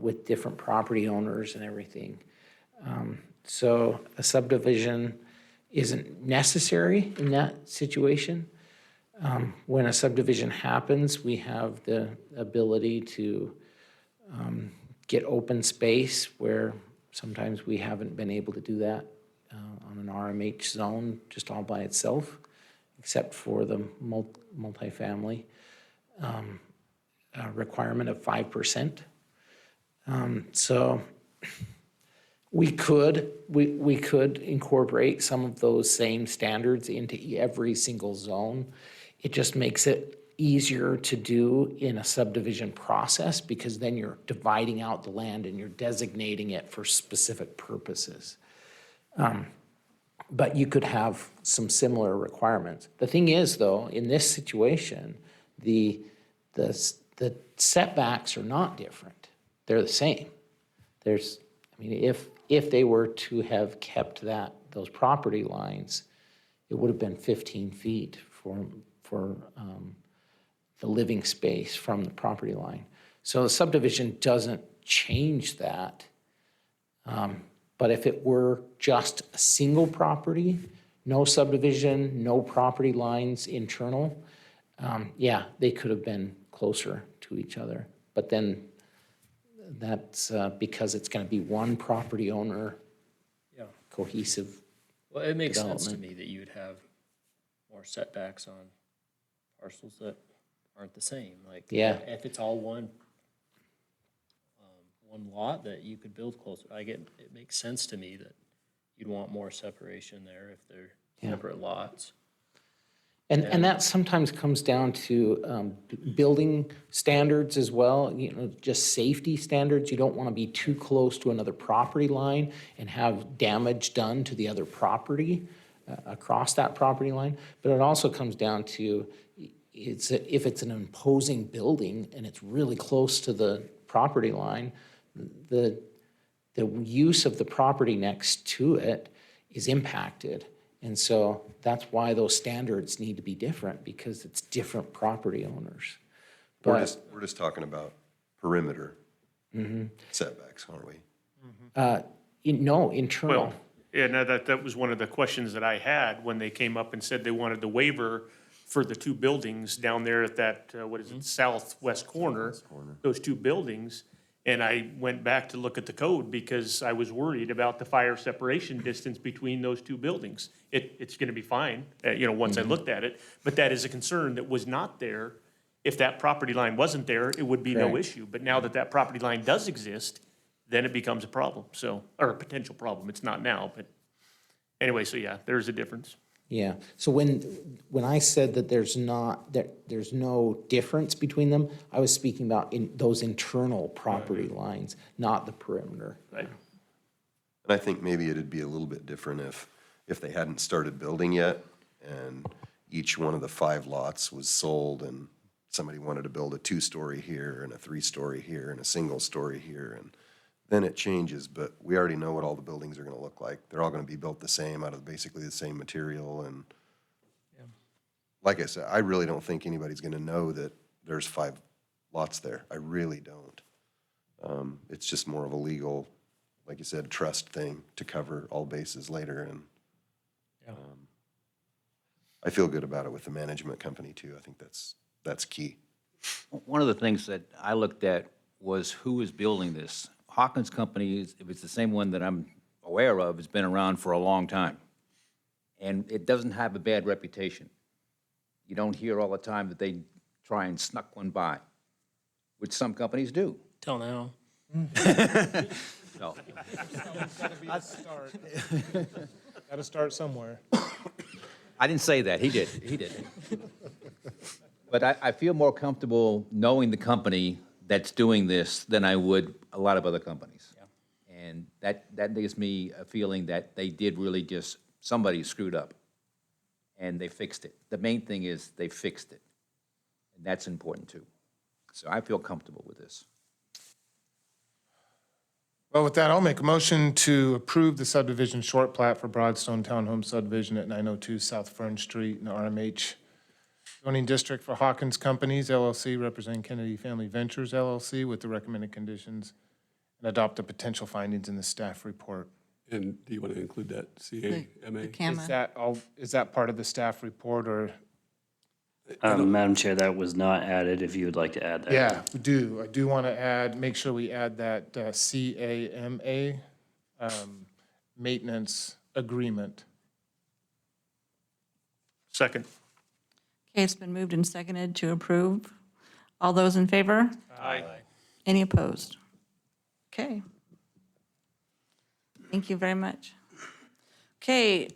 with different property owners and everything. So a subdivision isn't necessary in that situation. When a subdivision happens, we have the ability to get open space where sometimes we haven't been able to do that on an RMH zone just all by itself, except for the multifamily requirement of 5%. So we could incorporate some of those same standards into every single zone. It just makes it easier to do in a subdivision process because then you're dividing out the land and you're designating it for specific purposes. But you could have some similar requirements. The thing is, though, in this situation, the setbacks are not different. They're the same. If they were to have kept those property lines, it would have been 15 feet for the living space from the property line. So the subdivision doesn't change that. But if it were just a single property, no subdivision, no property lines internal, they could have been closer to each other. But then that's because it's going to be one property owner, cohesive. Well, it makes sense to me that you would have more setbacks on parcels that aren't the same. Like, Yeah. if it's all one lot that you could build closer, it makes sense to me that you'd want more separation there if they're separate lots. And that sometimes comes down to building standards as well, just safety standards. You don't want to be too close to another property line and have damage done to the other property across that property line. But it also comes down to if it's an imposing building and it's really close to the property line, the use of the property next to it is impacted. And so that's why those standards need to be different, because it's different property owners. We're just talking about perimeter setbacks, aren't we? No, internal. Well, yeah, no, that was one of the questions that I had when they came up and said they wanted the waiver for the two buildings down there at that, southwest corner, those two buildings. And I went back to look at the code because I was worried about the fire separation distance between those two buildings. It's gonna be fine, once I looked at it, but that is a concern that was not there. If that property line wasn't there, it would be no Correct. issue. But now that property line does exist, then it becomes a problem, or a potential problem. It's not now, but anyway, so yeah, there's a difference. Yeah, so when I said that there's no difference between them, I was speaking about those internal property lines, not the perimeter. Right. And I think maybe it'd be a little bit different if they hadn't started building yet and each one of the 5 lots was sold and somebody wanted to build a 2-story here and a 3-story here and a single story here, and then it changes, but we already know what all the buildings are gonna look like. They're all gonna be built the same, out of basically the same material, and like I said, I really don't think anybody's gonna know that there's 5 lots there. I really don't. It's just more of a legal, like you said, trust thing to cover all bases later, and I feel good about it with the management company too. I think that's key. One of the things that I looked at was who is building this. Hawkins Company, if it's the same one that I'm aware of, has been around for a long time. And it doesn't have a bad reputation. You don't hear all the time that they try and snuck one by, which some companies do. Till now. No. Got to start somewhere. I didn't say that. He did. He did. But I feel more comfortable knowing the company that's doing this than I would a lot of other companies. Yeah. And that gives me a feeling that they did really just, somebody screwed up and they fixed it. The main thing is they fixed it. And that's important too. So I feel comfortable with this. Well, with that, I'll make a motion to approve the subdivision short plat for Broadstone Townhome subdivision at 902 South Fern Street in the RMH zoning district for Hawkins Companies LLC representing Kennedy Family Ventures LLC with the recommended conditions and adopt the potential findings in the staff report. And do you want to include that CAMA? The CAMA. Is that part of the staff report or? Madam Chair, that was not added, if you would like to add that. Yeah, we do. I do want to add, make sure we add that CAMA maintenance agreement. Second. Okay, it's been moved and seconded to approve. All those in favor? Aye. Any opposed? Okay. Thank you very much. Okay,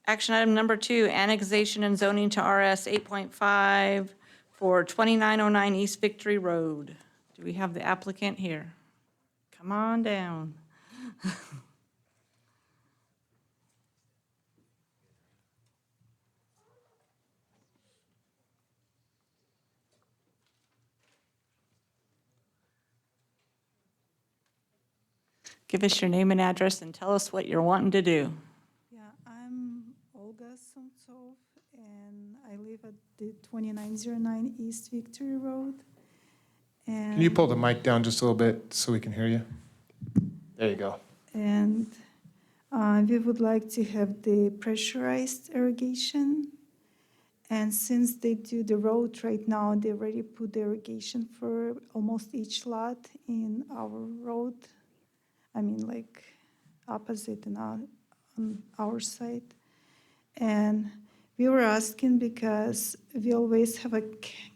action item number 2, annexation and zoning to RS 8.5 for 2909 East Victory Road. Do we have the applicant here? Come on down. Give us your name and address and tell us what you're wanting to do. Yeah, I'm Olga Sumtsov, and I live at the 2909 East Victory Road. And Can you pull the mic down just a little bit so we can hear you? There you go. And we would like to have the pressurized irrigation. And since they do the road right now, they already put the irrigation for almost each lot in our road. I mean, like opposite and on our side. And we were asking because we always have a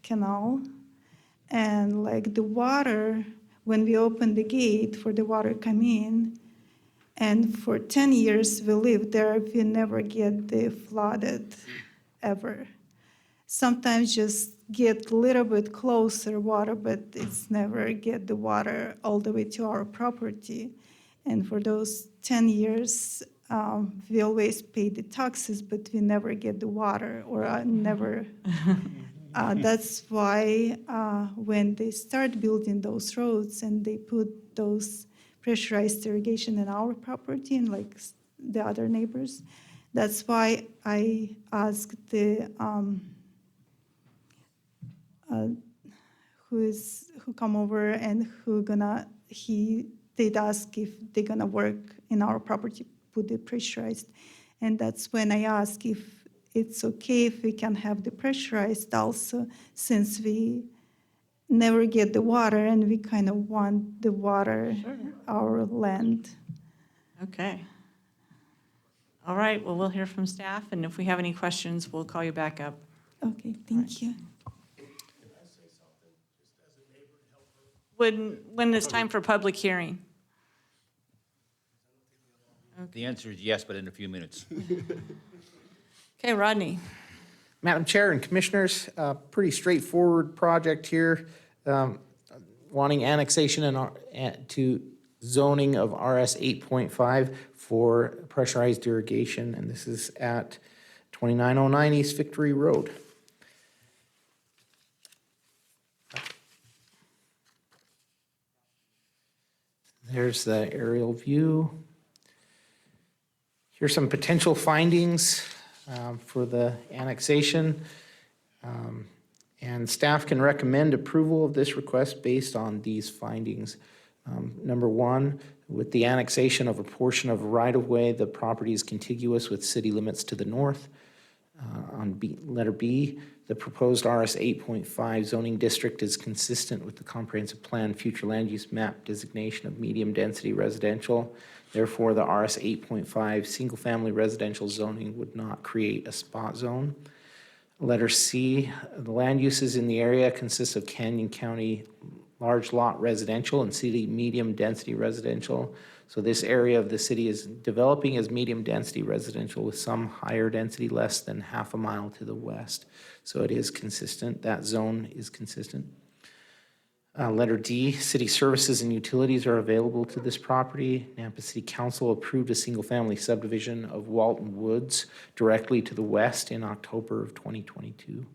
canal, and like the water, when we open the gate for the water come in, and for 10 years we lived there, we never get the flooded ever. Sometimes just get a little bit closer water, but it's never get the water all the way to our property. And for those 10 years, we always pay the taxes, but we never get the water, or never. That's why when they start building those roads and they put those pressurized irrigation in our property and like the other neighbors, that's why I asked the who come over and they'd ask if they're gonna work in our property, put the pressurized. And that's when I asked if it's okay if we can have the pressurized also, since we never get the water and we kind of want the water, our land. Okay. All right, well, we'll hear from staff, and if we have any questions, we'll call you back up. Okay, thank you. When it's time for public hearing. The answer is yes, but in a few minutes. Okay, Rodney. Madam Chair and Commissioners, pretty straightforward project here. Wanting annexation to zoning of RS 8.5 for pressurized irrigation, and this is at 2909 East Victory Road. There's the aerial view. Here's some potential findings for the annexation. And staff can recommend approval of this request based on these findings. Number one, with the annexation of a portion of right-of-way, the property is contiguous with city limits to the north. On letter B, the proposed RS 8.5 zoning district is consistent with the comprehensive plan future land use map designation of medium-density residential. Therefore, the RS 8.5 single-family residential zoning would not create a spot zone. Letter C, the land uses in the area consist of Canyon County large lot residential and city medium-density residential. So this area of the city is developing as medium-density residential with some higher density less than half a mile to the west. So it is consistent. That zone is consistent. Letter D, city services and utilities are available to this property. Nampa City Council approved a single-family subdivision of Walton Woods directly to the west in October of 2022.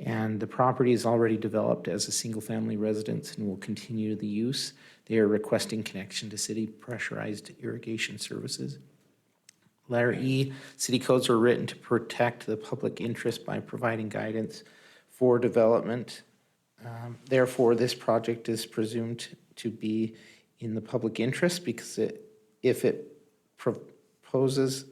And the property is already developed as a single-family residence and will continue the use. They are requesting connection to city pressurized irrigation services. Letter E, city codes are written to protect the public interest by providing guidance for development. Therefore, this project is presumed to be in the public interest because if it proposes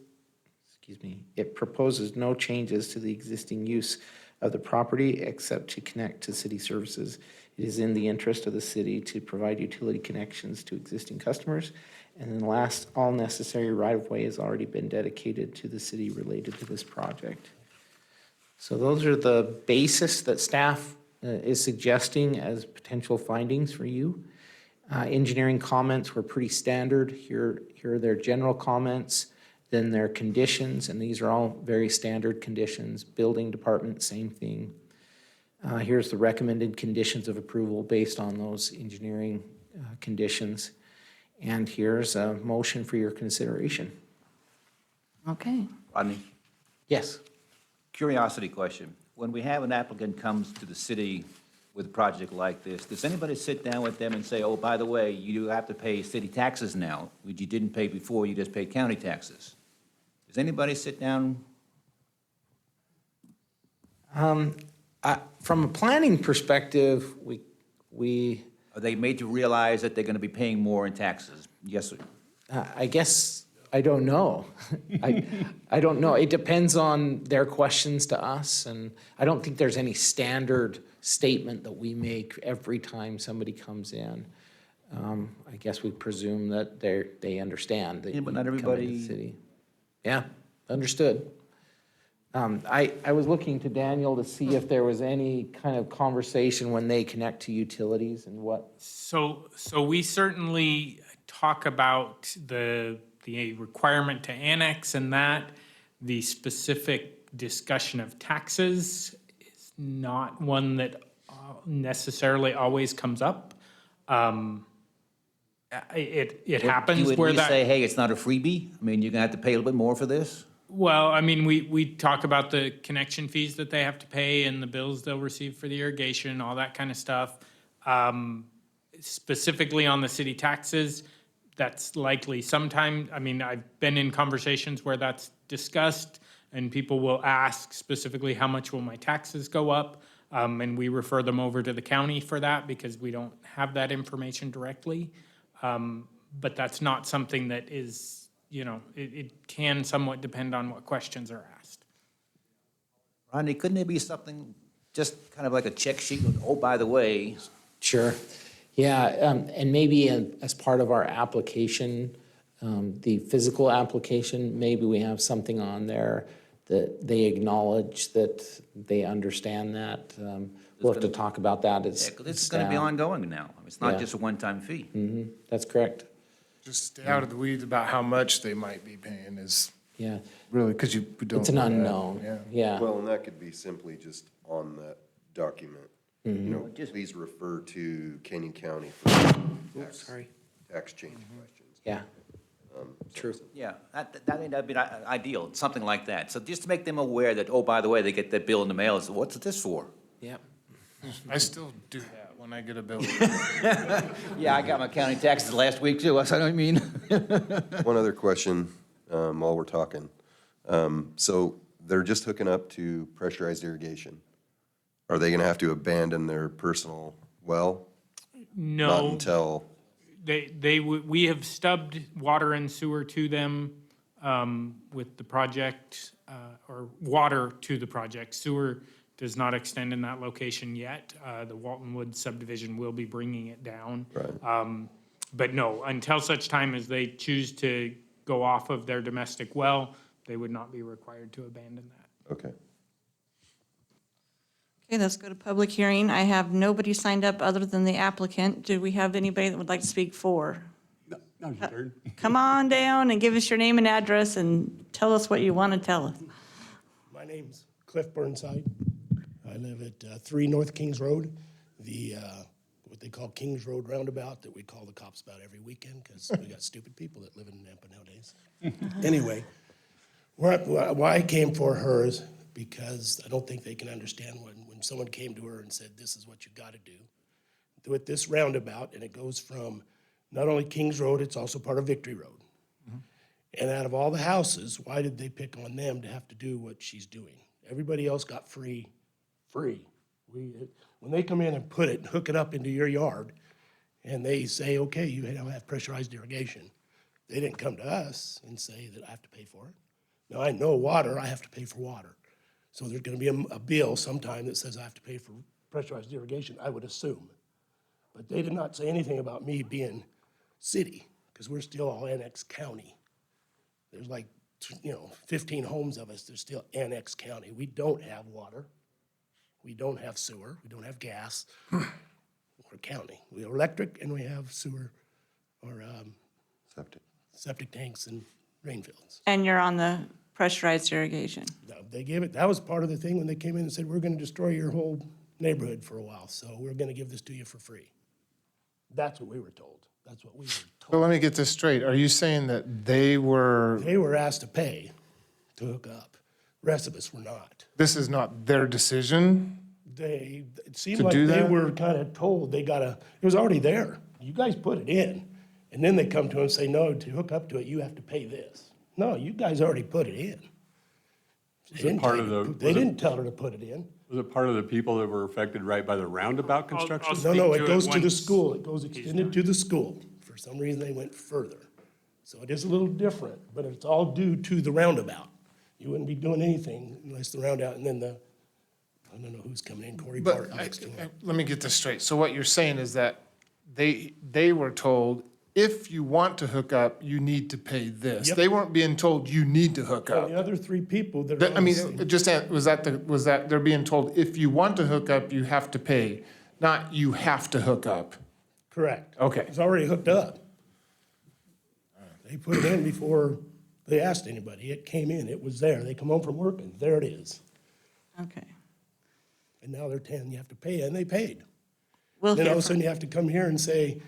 no changes to the existing use of the property except to connect to city services. It is in the interest of the city to provide utility connections to existing customers. And then last, all necessary right-of-way has already been dedicated to the city related to this project. So those are the basis that staff is suggesting as potential findings for you. Engineering comments were pretty standard. Here are their general comments, then their conditions, and these are all very standard conditions. Building department, same thing. Here's the recommended conditions of approval based on those engineering conditions. And here's a motion for your consideration. Okay. Rodney, Yes. curiosity question. When we have an applicant comes to the city with a project like this, does anybody sit down with them and say, oh, by the way, you do have to pay city taxes now, which you didn't pay before, you just paid county taxes? Does anybody sit down? From a planning perspective, we Are they made to realize that they're going to be paying more in taxes? Yes, sir. I guess, I don't know. I don't know. It depends on their questions to us, and I don't think there's any standard statement that we make every time somebody comes in. I guess we presume that they understand that Yeah, but not you come into the everybody- city. Yeah, understood. I was looking to Daniel to see if there was any kind of conversation when they connect to utilities and what. So we certainly talk about the requirement to annex and that. The specific discussion of taxes is not one that necessarily always comes up. It happens Do you where at least say, that, hey, it's not a freebie? I mean, you're going to have to pay a little bit more for this? well, I mean, we talk about the connection fees that they have to pay and the bills they'll receive for the irrigation, all that kind of stuff. Specifically on the city taxes, that's likely sometime, I mean, I've been in conversations where that's discussed and people will ask specifically, how much will my taxes go up? And we refer them over to the county for that because we don't have that information directly. But that's not something that is, it can somewhat depend on what questions are asked. Rodney, couldn't there be something, just kind of like a check sheet, oh, by the way? Sure. Yeah, and maybe as part of our application, the physical application, maybe we have something on there that they acknowledge that they understand that. We'll have to talk about that as Yeah, 'cause this is going to be staff. ongoing now. It's not Yeah. just a one-time fee. That's correct. Just stay out of the weeds about how much they might be paying is Yeah, really, because we don't. it's an know that. unknown. Yeah. Yeah, Well, and that could be simply just on that document. You know, please refer to Canyon County for sorry. tax change questions. Yeah, true. Yeah, that'd be ideal, something like that. So just to make them aware that, oh, by the way, they get that bill in the mail, so what's this for? Yeah. I still do that when I get a bill. Yeah, I got my county taxes last week too, that's what I mean. One other question while we're talking. So they're just hooking up to pressurized irrigation. Are they going to have to abandon their personal well? Not No, until, we have stubbed water and sewer to them with the project, or water to the project. Sewer does not extend in that location yet. The Walton Woods subdivision will be bringing it down. right. But no, until such time as they choose to go off of their domestic well, they would not be required to abandon that. Okay. Okay, let's go to public hearing. I have nobody signed up other than the applicant. Do we have anybody that would like to speak for? Now's your turn. Come on down and give us your name and address and tell us what you want to tell us. My name's Cliff Burnside. I live at 3 North Kings Road, the what they call Kings Road roundabout that we call the cops about every weekend because we got stupid people that live in Nampa nowadays. Anyway, what I came for her is because I don't think they can understand when someone came to her and said, this is what you got to do. With this roundabout, and it goes from not only Kings Road, it's also part of Victory Road. And out of all the houses, why did they pick on them to have to do what she's doing? Everybody else got free. When they come in and hook it up into your yard, and they say, okay, you now have pressurized irrigation, they didn't come to us and say that I have to pay for it. Now, I know water, I have to pay for water. So there's gonna be a bill sometime that says I have to pay for pressurized irrigation, I would assume. But they did not say anything about me being city, because we're still all annexed county. There's like, 15 homes of us, there's still annexed county. We don't have water. We don't have sewer. We don't have gas. We're county. We have electric and we have sewer or septic tanks and drain fields. And you're on the pressurized irrigation. No, they gave it, that was part of the thing when they came in and said, we're gonna destroy your whole neighborhood for a while, so we're gonna give this to you for free. That's what we were told. That's what we were told. So let me get this straight. Are you saying that they were, They were asked to pay to hook up. The rest of us were not. this is not their decision? It seemed To like do they that? were kind of told it was already there. You guys put it in. And then they come to them and say, no, to hook up to it, you have to pay this. No, you guys already put it in. They didn't tell her to put it in. Was it part of the people that were affected right by the roundabout construction? No, speak it to it goes to the once school. It goes extended to the school. For some reason, they went further. So it is a little different, but it's all due to the roundabout. You wouldn't be doing anything unless the roundabout, and then I don't know who's coming in, Corey But Barton next to him. let me get this straight. So what you're saying is that they were told, if you want to hook up, you need to pay this. Yep. They weren't being told you need to hook Well, up. the other three people that are I on the mean, same- was that they're being told, if you want to hook up, you have to pay, not you have to hook up? Correct. Okay. It's already hooked up. They put it in before they asked anybody. It came in, it was there. They come home from work and there it is. Okay. And now they're telling you have to pay, and they paid. We'll Then all hear of a sudden you have to come here and say,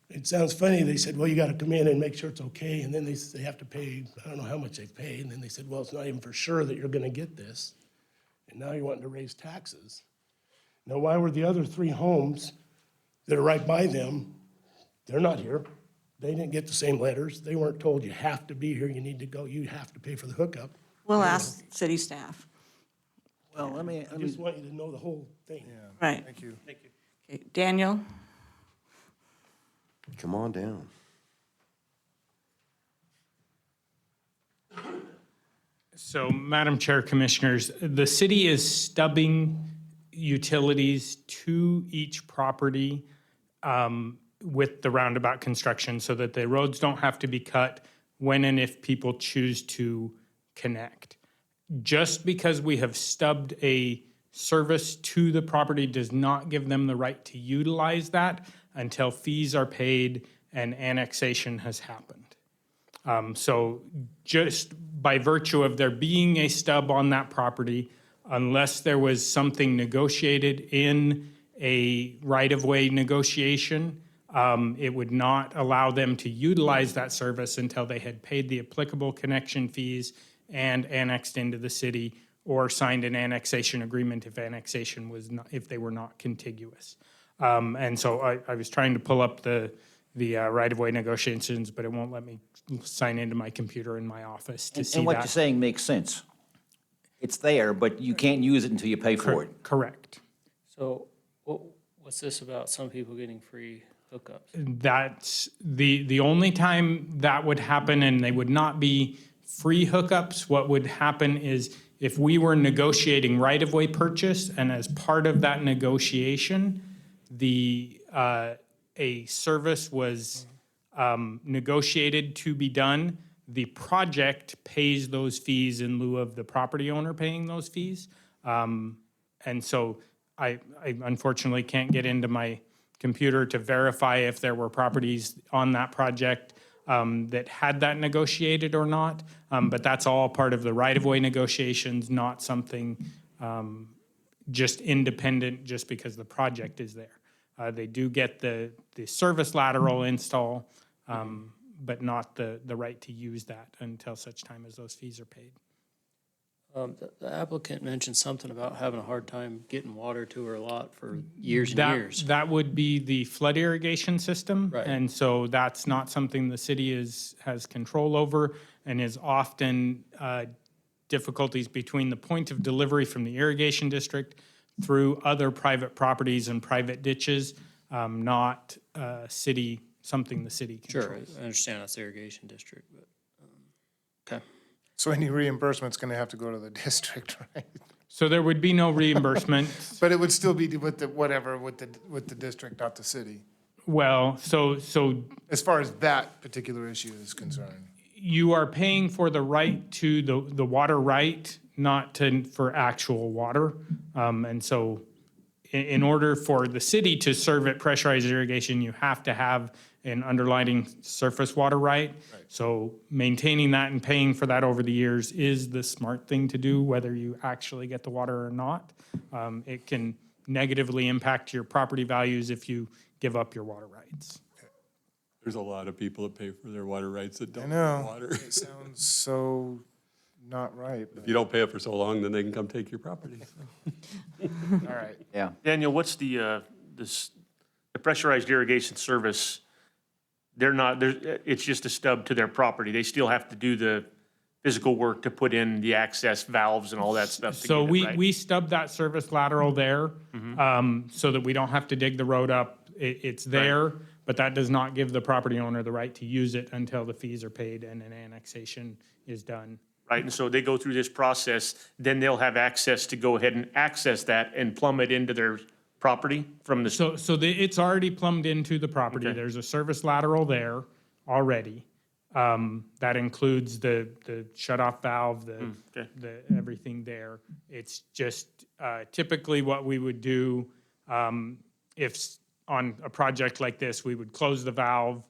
it sounds funny, they said, well, you gotta come in and make sure it's okay, and then they have to pay, I don't know how much they've paid, and then they said, well, it's not even for sure that you're gonna get this. And now you're wanting to raise taxes. Now, why were the other three homes that are right by them, they're not here? They didn't get the same letters. They weren't told you have to be here, you need to go, you have to pay for the hookup. We'll ask city staff. Well, let me, I just want you to know the whole thing. Right. Thank you. Okay, Daniel? Come on down. So, Madam Chair, Commissioners, the city is stubbing utilities to each property with the roundabout construction so that the roads don't have to be cut when and if people choose to connect. Just because we have stubbed a service to the property does not give them the right to utilize that until fees are paid and annexation has happened. So just by virtue of there being a stub on that property, unless there was something negotiated in a right-of-way negotiation, it would not allow them to utilize that service until they had paid the applicable connection fees and annexed into the city or signed an annexation agreement if annexation was not, if they were not contiguous. And so I was trying to pull up the right-of-way negotiations, but it won't let me sign into my computer in my office to see And what you're that. saying makes sense. It's there, but you can't use it until you pay for it. Correct. So what's this about some people getting free hookups? That's the only time that would happen, and they would not be free hookups. What would happen is if we were negotiating right-of-way purchase, and as part of that negotiation, a service was negotiated to be done, the project pays those fees in lieu of the property owner paying those fees. And so I unfortunately can't get into my computer to verify if there were properties on that project that had that negotiated or not. But that's all part of the right-of-way negotiations, not something just independent just because the project is there. They do get the service lateral install, but not the right to use that until such time as those fees are paid. The applicant mentioned something about having a hard time getting water to her lot for years and That, years. that would be the flood irrigation system. Right. And so that's not something the city has control over, and is often difficulties between the point of delivery from the irrigation district through other private properties and private ditches, not something the city Sure, controls. I understand that's the irrigation district, but, okay. So any reimbursement's gonna have to go to the district, right? So there would be no reimbursement. But it would still be with the district, not the city, Well, so as far as that particular issue is concerned. you are paying for the right to the water right, not for actual water. And so in order for the city to serve it pressurized irrigation, you have to have an underlying surface water right. So maintaining that and paying for that over the years is the smart thing to do, whether you actually get the water or not. It can negatively impact your property values if you give up your water rights. There's a lot of people that pay for their water rights that I don't know, have water. it sounds so not right, If you don't pay it for so long, then they can come take your property. all right. Yeah. Daniel, what's the pressurized irrigation service? It's just a stub to their property. They still have to do the physical work to put in the access valves and all that stuff to So get it right? we stub that service lateral there, so that we don't have to dig the road up. It's there, but that does not give the property owner the right to use it until the fees are paid and an annexation is done. Right, and so they go through this process, then they'll have access to go ahead and access that and plumb it into their property from the. So it's already plumbed into the property. Okay. There's a service lateral there already. That includes the shut-off valve, okay. the everything there. It's just typically what we would do, if on a project like this, we would close the valve.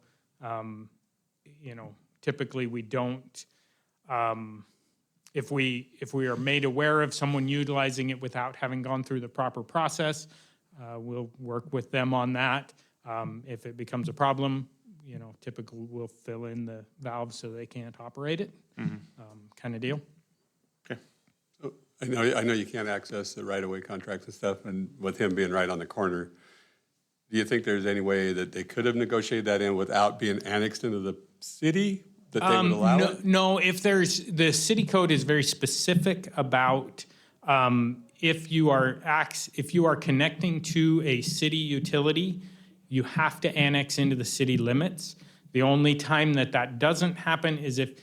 Typically we don't. If we are made aware of someone utilizing it without having gone through the proper process, we'll work with them on that. If it becomes a problem, typically we'll fill in the valves so they can't operate it, kind of deal. So I know you can't access the right-of-way contracts and stuff, and with him being right on the corner, do you think there's any way that they could have negotiated that in without being annexed into the city, that they would allow it? No, the city code is very specific about if you are connecting to a city utility, you have to annex into the city limits. The only time that doesn't happen is if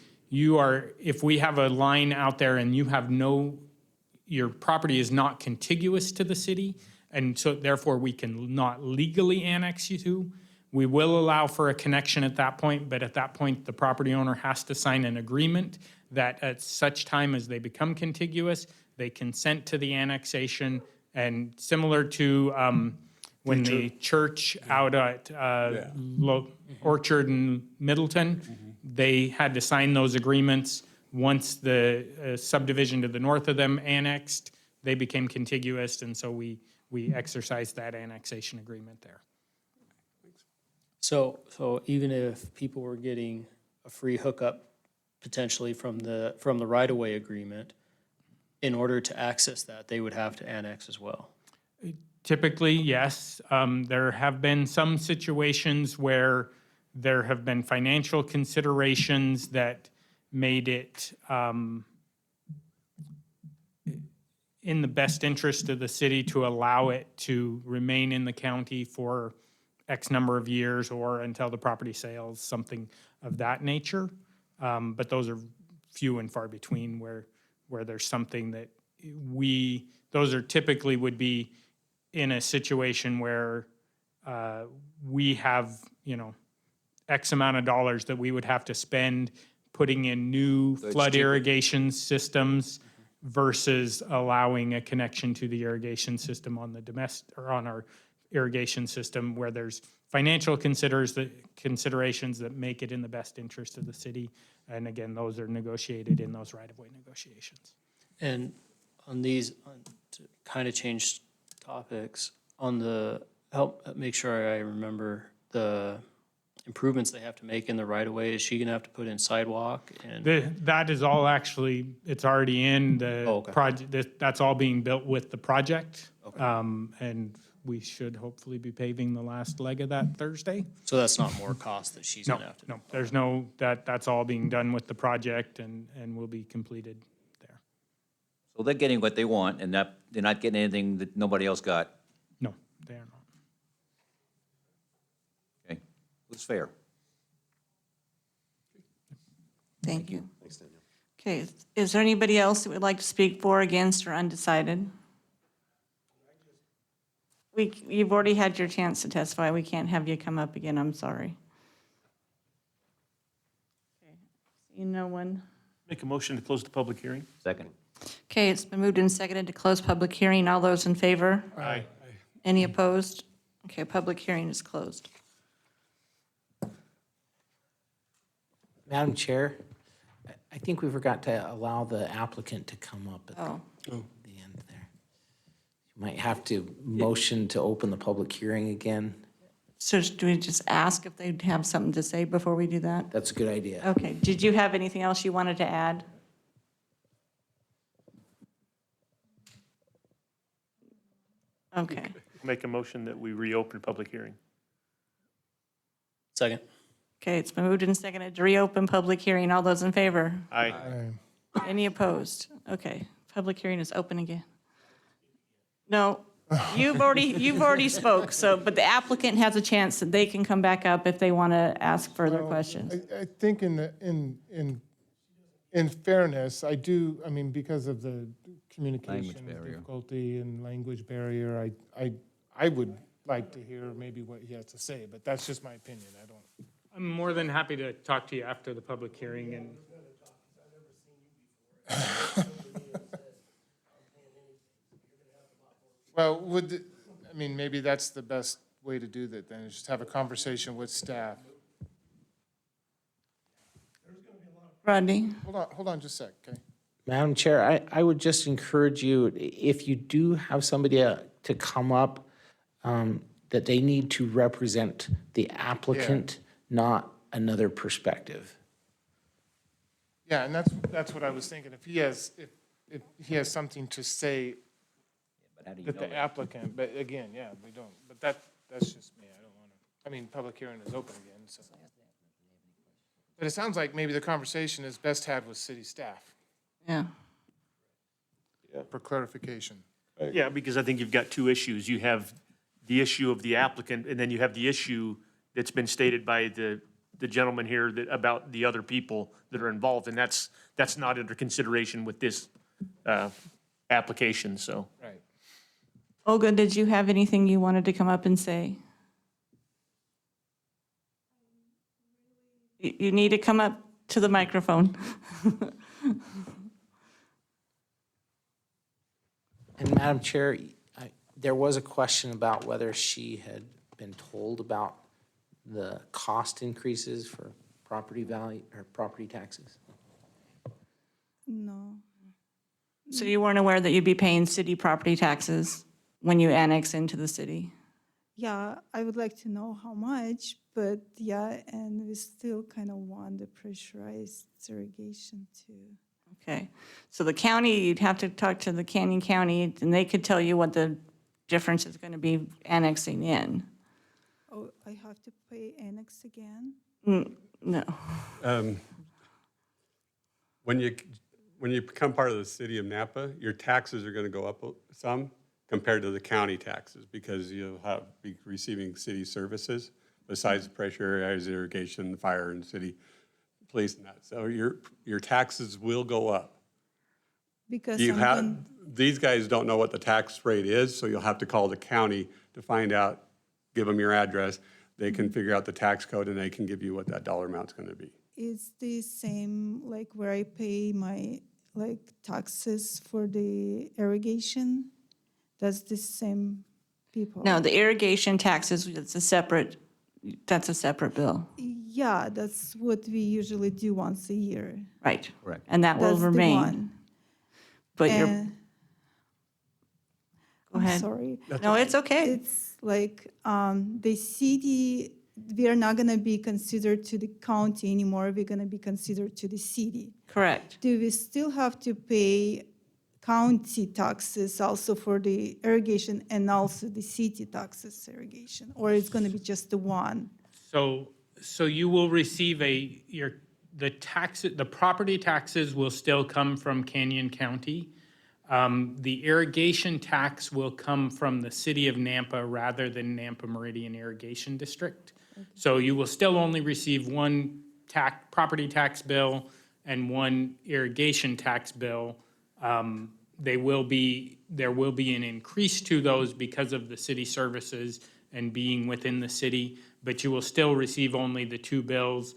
we have a line out there and your property is not contiguous to the city, and so therefore we can not legally annex you to. We will allow for a connection at that point, but at that point, the property owner has to sign an agreement that at such time as they become contiguous, they consent to the annexation. And similar to when the church out at Orchard and Middleton, they had to sign those agreements. Once the subdivision to the north of them annexed, they became contiguous, and so we exercised that annexation agreement there. So even if people were getting a free hookup potentially from the right-of-way agreement, in order to access that, they would have to annex as well? Typically, yes. There have been some situations where there have been financial considerations that made it in the best interest of the city to allow it to remain in the county for X number of years or until the property sales, something of that nature. But those are few and far between where there's something that those are typically would be in a situation where we have, X amount of dollars that we would have to spend putting in new flood irrigation systems versus allowing a connection to the irrigation system on the domestic or on our irrigation system where there's financial considerations that make it in the best interest of the city. And again, those are negotiated in those right-of-way negotiations. And on these, to kind of change topics, help make sure I remember improvements they have to make in the right of way? Is she gonna have to put in sidewalk and? That is all actually, it's already in the Oh, okay. project, that's all being built with the project. And we should hopefully be paving the last leg of that Thursday. So that's not more cost that she's No, gonna have to? no, there's no, that's all being done with the project and will be completed there. So they're getting what they want, and they're not getting anything that nobody else got. No, they are not. Okay, it's fair. Thank you. Thanks, Daniel. Okay, is there anybody else that would like to speak for, against, or undecided? You've already had your chance to testify. We can't have you come up again. I'm sorry. Okay, seeing no one. Make a motion to close the public hearing? Second. Okay, it's been moved and seconded to close public hearing. All those in favor? Aye. Any opposed? Okay, public hearing is closed. Madam Chair, I think we forgot to allow the applicant to come up at Oh, the end there. You might have to motion to open the public hearing again. so do we just ask if they'd have something to say before we do that? That's a good idea. Okay, did you have anything else you wanted to add? Okay, Make a motion that we reopen public hearing. Second. okay, it's been moved and seconded to reopen public hearing. All those in favor? Aye. Any opposed? Okay, public hearing is open again. No, you've already spoke, so, but the applicant has a chance that they can come back up if they want to ask further questions. I think in fairness, I mean, because of the communication barrier. difficulty and language barrier, I would like to hear maybe what he has to say, but that's just my opinion. I don't. I'm more than happy to talk to you after the public hearing and. Well, I mean, maybe that's the best way to do that then, is just have a conversation with staff. Rodney? Hold on just a sec, okay? Madam Chair, I would just encourage you, if you do have somebody to come up, that they need to represent the applicant, not another perspective. Yeah, and that's what I was thinking. If he has something to say But how do you that know the that? applicant, but again, yeah, we don't, but that's just me. I don't want to, I mean, public hearing is open again, so. But it sounds like maybe the conversation is best had with city staff Yeah. for clarification. Yeah, because I think you've got two issues. You have the issue of the applicant, and then you have the issue that's been stated by the gentleman here that, about the other people that are involved, and that's not under consideration with this application, so. Right. Olga, did you have anything you wanted to come up and say? You need to come up to the microphone. And Madam Chair, there was a question about whether she had been told about the cost increases for property value or property taxes. No. So you weren't aware that you'd be paying city property taxes when you annex into the city? Yeah, I would like to know how much, but yeah, and we still kind of want the pressurized irrigation too. Okay, so the county, you'd have to talk to the Canyon County, and they could tell you what the difference is going to be annexing in. Oh, I have to pay annex again? No. When you become part of the city of Napa, your taxes are going to go up some compared to the county taxes because you'll be receiving city services besides pressurized irrigation, fire, and city police and that. So your taxes will go up. Because You I'm have, gon- these guys don't know what the tax rate is, so you'll have to call the county to find out, give them your address. They can figure out the tax code and they can give you what that dollar amount's going to be. It's the same, like where I pay my, like, taxes for the irrigation? That's the same people? No, the irrigation taxes, that's a separate bill. Yeah, that's what we usually do once a year. Right. Correct. And that will That's the remain. one. But you're, And- go I'm ahead. sorry. No, it's okay. It's like the city we are not going to be considered to the county anymore. We're going to be considered to the city. Correct. Do we still have to pay county taxes also for the irrigation and also the city taxes irrigation? Or it's going to be just the one? So you will receive the property taxes will still come from Canyon County. The irrigation tax will come from the city of Nampa rather than Nampa Meridian Irrigation District. So you will still only receive one property tax bill and one irrigation tax bill. There will be an increase to those because of the city services and being within the city, but you will still receive only the two bills.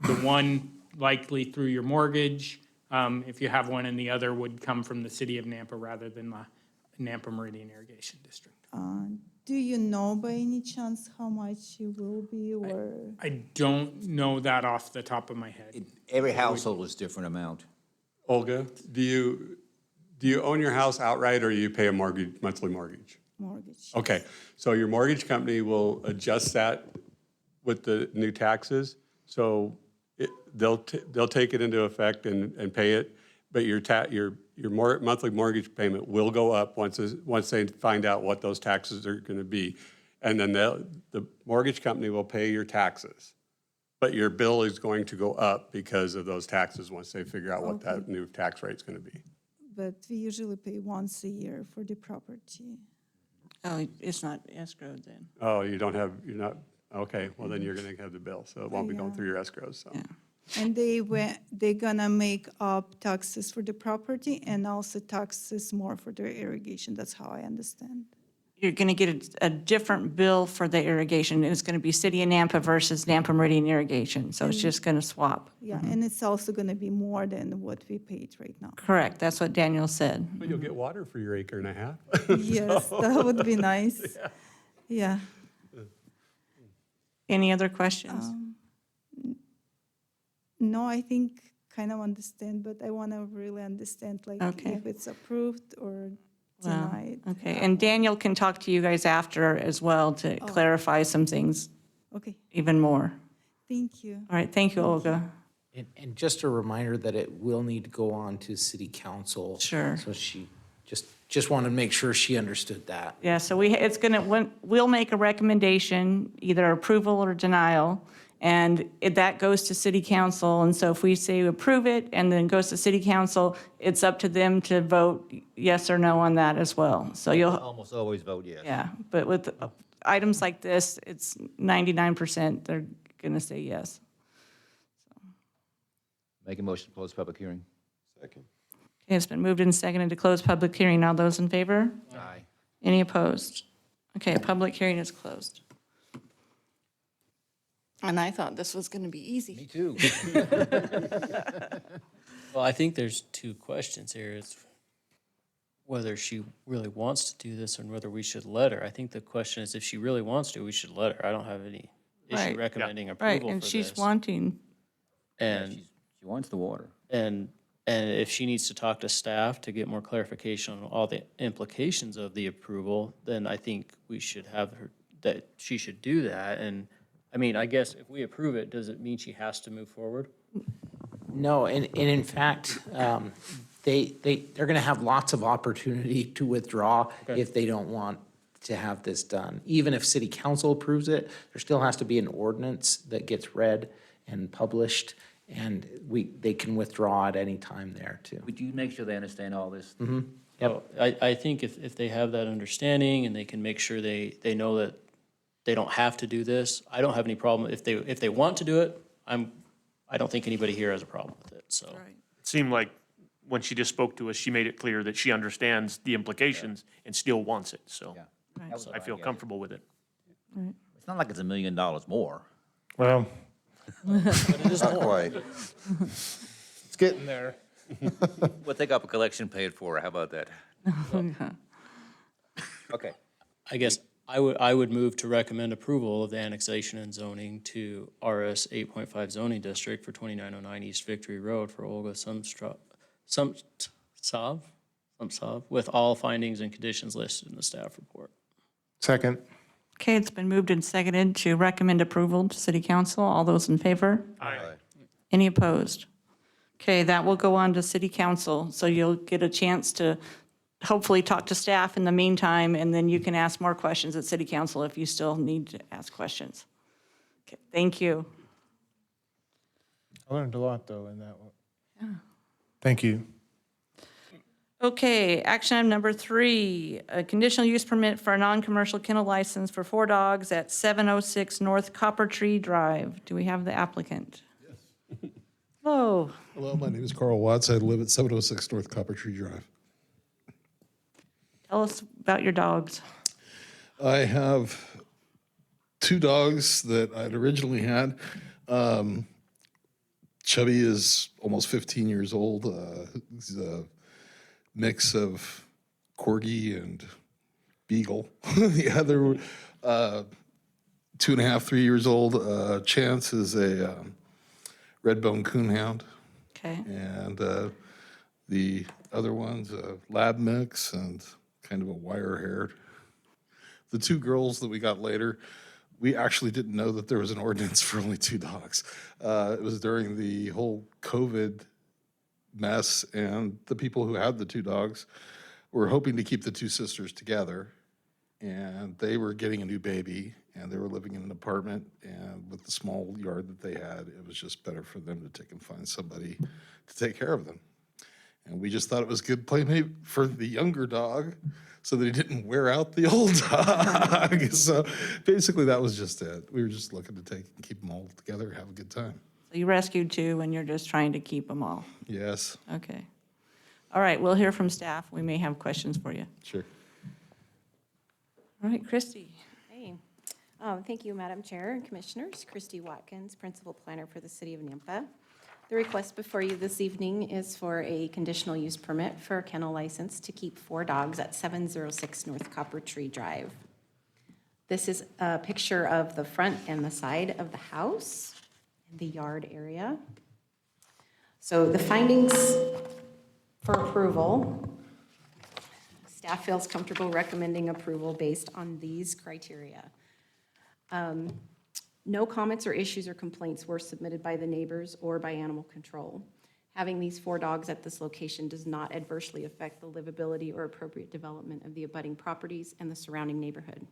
The one likely through your mortgage, if you have one, and the other would come from the city of Nampa rather than the Nampa Meridian Irrigation District. Do you know by any chance how much it will be, or? I don't know that off the top of my head. Every household is different amount. Olga, do you own your house outright or you pay a monthly mortgage? Mortgage. Okay, so your mortgage company will adjust that with the new taxes. So they'll take it into effect and pay it, but your monthly mortgage payment will go up once they find out what those taxes are going to be. And then the mortgage company will pay your taxes. But your bill is going to go up because of those taxes once they figure out what that new tax rate's going to be. But we usually pay once a year for the property. Oh, it's not escrowed then. Oh, you're not, okay, well then you're going to have the bill, so it won't be going through your escrows, so. And they're gonna make up taxes for the property and also taxes more for their irrigation. That's how I understand. You're going to get a different bill for the irrigation. It's going to be City of Nampa versus Nampa Meridian Irrigation, so it's just going to swap. Yeah, and it's also gonna be more than what we paid right now. Correct, that's what Daniel said. But you'll get water for your acre and a half. Yes, that would be nice. Yeah. Any other questions? No, I think kind of understand, but I want to really understand, like, Okay. if it's approved or Well, denied. okay, and Daniel can talk to you guys after as well to clarify some things Okay, even more. thank you. All right, thank you, Olga. And just a reminder that it will need to go on to city council. Sure. So she just wanted to make sure she understood that. Yeah, so we'll make a recommendation, either approval or denial, and that goes to city council. And so if we say approve it and then goes to city council, it's up to them to vote yes or no on that as well. So you'll, Almost always vote yes. yeah, but with items like this, it's 99% they're going to say yes. Make a motion to close public hearing. Second. Okay, it's been moved and seconded to close public hearing. All those in favor? Aye. Any opposed? Okay, public hearing is closed. And I thought this was going to be easy. Me too. Well, I think there's two questions here. It's whether she really wants to do this and whether we should let her. I think the question is if she really wants to, we should let her. I don't have any Right. issue recommending Right, approval for and this. she's wanting, And, She wants the water. and if she needs to talk to staff to get more clarification on all the implications of the approval, then I think we should have her, that she should do that. And, I mean, I guess if we approve it, does it mean she has to move forward? No, and in fact, they're gonna have lots of opportunity to withdraw if they don't want to have this done. Even if city council approves it, there still has to be an ordinance that gets read and published, and they can withdraw at any time there too. Would you make sure they understand all this? Yep. I think if they have that understanding and they can make sure they know that they don't have to do this, I don't have any problem. If they want to do it, I don't think anybody here has a problem with it, so. It seemed like when she just spoke to us, she made it clear that she understands the implications and still wants it, so Yeah. Right. That was I feel yeah. comfortable with it. It's not like it's $1 million more. Well, Not quite. it's getting there. We'll take up a collection paid for. How about that? Okay. I guess I would move to recommend approval of the annexation and zoning to RS 8.5 zoning district for 2909 East Victory Road for Olga Sumtsov, with all findings and conditions listed in the staff report. Second. Okay, it's been moved and seconded to recommend approval to City Council. All those in favor? Aye. Any opposed? Okay, that will go on to City Council, so you'll get a chance to hopefully talk to staff in the meantime, and then you can ask more questions at City Council if you still need to ask questions. Okay, thank you. I learned a lot, though, in that one. Yeah. Thank you. Okay, action item number 3, a conditional use permit for a non-commercial kennel license for 4 dogs at 706 North Copper Tree Drive. Do we have the applicant? Yes. Hello. Hello, my name is Carl Watts. I live at 706 North Copper Tree Drive. Tell us about your dogs. I have 2 dogs that I'd originally had. Chubby is almost 15 years old. He's a mix of Corgi and Beagle. The other 2.5, 3 years old, Chance is a Red-Bone Coonhound. Okay. And the other one's a lab mix and kind of a wire-haired. The 2 girls that we got later, we actually didn't know that there was an ordinance for only 2 dogs. It was during the whole COVID mess, and the people who had the 2 dogs were hoping to keep the 2 sisters together, and they were getting a new baby, and they were living in an apartment, and with the small yard that they had, it was just better for them to take and find somebody to take care of them. And we just thought it was good playmate for the younger dog so that he didn't wear out the old dog. So basically that was just it. We were just looking to take and keep them all together, have a good time. So you rescued 2 and you're just trying to keep them all. Yes, Okay. All right, we'll hear from staff. We may have questions for you. sure. All right, Christy. Hey, thank you, Madam Chair and Commissioners. Christy Watkins, Principal Planner for the City of Nampa. The request before you this evening is for a conditional use permit for a kennel license to keep 4 dogs at 706 North Copper Tree Drive. This is a picture of the front and the side of the house, the yard area. So the findings for approval, staff feels comfortable recommending approval based on these criteria. No comments or issues or complaints were submitted by the neighbors or by animal control. Having these 4 dogs at this location does not adversely affect the livability or appropriate development of the abutting properties and the surrounding neighborhood.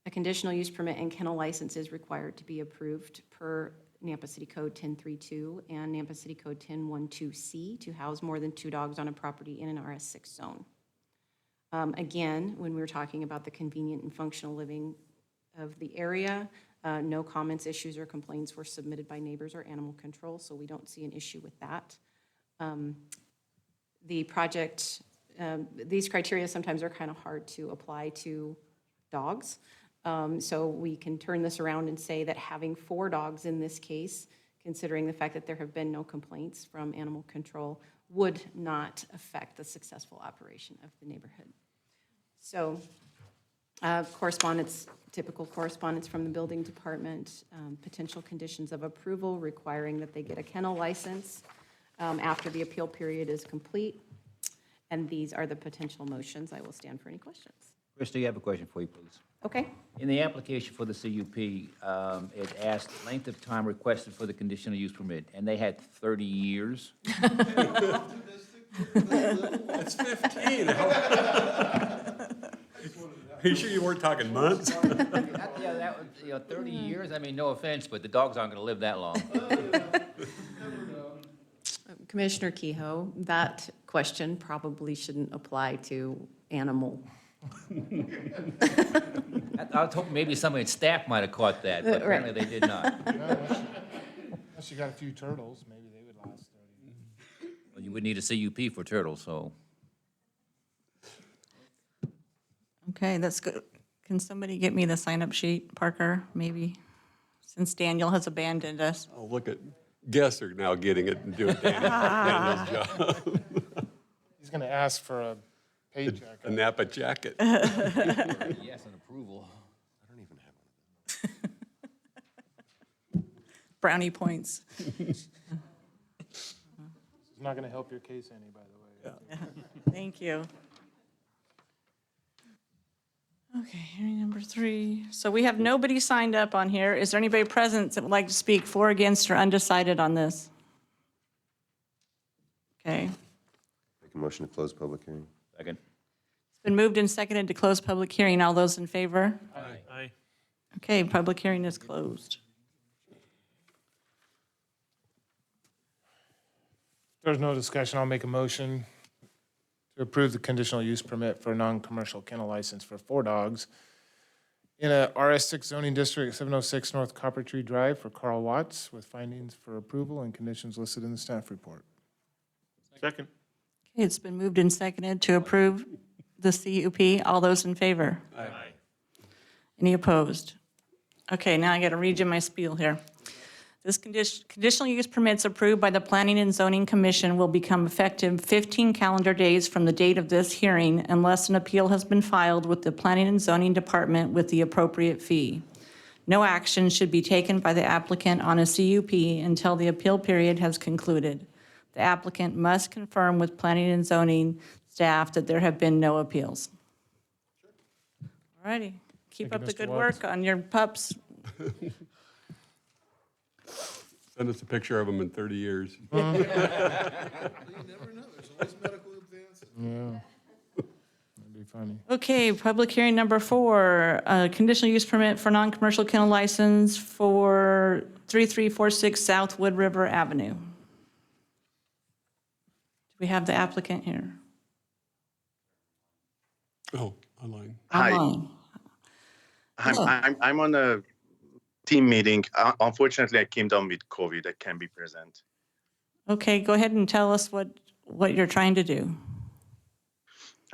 A conditional use permit and kennel license is required to be approved per Nampa City Code 1032 and Nampa City Code 1012C to house more than 2 dogs on a property in an RS6 zone. Again, when we were talking about the convenient and functional living of the area, no comments, issues, or complaints were submitted by neighbors or animal control, so we don't see an issue with that. The project, these criteria sometimes are kind of hard to apply to dogs. So we can turn this around and say that having 4 dogs in this case, considering the fact that there have been no complaints from animal control, would not affect the successful operation of the neighborhood. So correspondence, typical correspondence from the building department, potential conditions of approval requiring that they get a kennel license after the appeal period is complete. And these are the potential motions. I will stand for any questions. Christie, I have a question for you, please. Okay. In the application for the CUP, it asked length of time requested for the conditional use permit, and they had 30 years. It's 15. Are you sure you weren't talking months? Yeah, that was, 30 years, I mean, no offense, but the dogs aren't gonna live that long. Commissioner Kehoe, that question probably shouldn't apply to animal. I was hoping maybe somebody at staff might have caught that, but apparently they did not. Unless you got a few turtles, maybe they would last 30 years. Well, you would need a CUP for turtles, so. Okay, that's good. Can somebody get me the sign-up sheet, Parker, maybe, since Daniel has abandoned us? Oh, look at, guests are now getting it and doing Daniel's job. He's gonna ask for a paycheck. A Napa jacket. Yes, an approval. I don't even have one. Brownie points. It's not gonna help your case any, by the way. Thank you. Okay, hearing number 3. So we have nobody signed up on here. Is there anybody present that would like to speak for, against, or undecided on this? Okay. Make a motion to close public hearing. Second. It's been moved and seconded to close public hearing. All those in favor? Aye. Okay, public hearing is closed. If there's no discussion, I'll make a motion to approve the conditional use permit for a non-commercial kennel license for 4 dogs in a RS6 zoning district, 706 North Copper Tree Drive for Carl Watts, with findings for approval and conditions listed in the staff report. Second. Okay, it's been moved and seconded to approve the CUP. All those in favor? Aye. Any opposed? Okay, now I got to read you my spiel here. This conditional use permits approved by the Planning and Zoning Commission will become effective 15 calendar days from the date of this hearing unless an appeal has been filed with the Planning and Zoning Department with the appropriate fee. No action should be taken by the applicant on a CUP until the appeal period has concluded. The applicant must confirm with Planning and Zoning staff that there have been no appeals. All righty. Keep Thank you, up the Mr. good Watts. work on your pups. Send us a picture of them in 30 years. You never know, there's always medical advances. Yeah. That'd be funny. Okay, public hearing number 4, conditional use permit for non-commercial kennel license for 3346 South Wood River Avenue. Do we have the applicant here? Oh, online. Online. I'm on a team meeting. Unfortunately, I came down with COVID. I can't be present. Okay, go ahead and tell us what you're trying to do.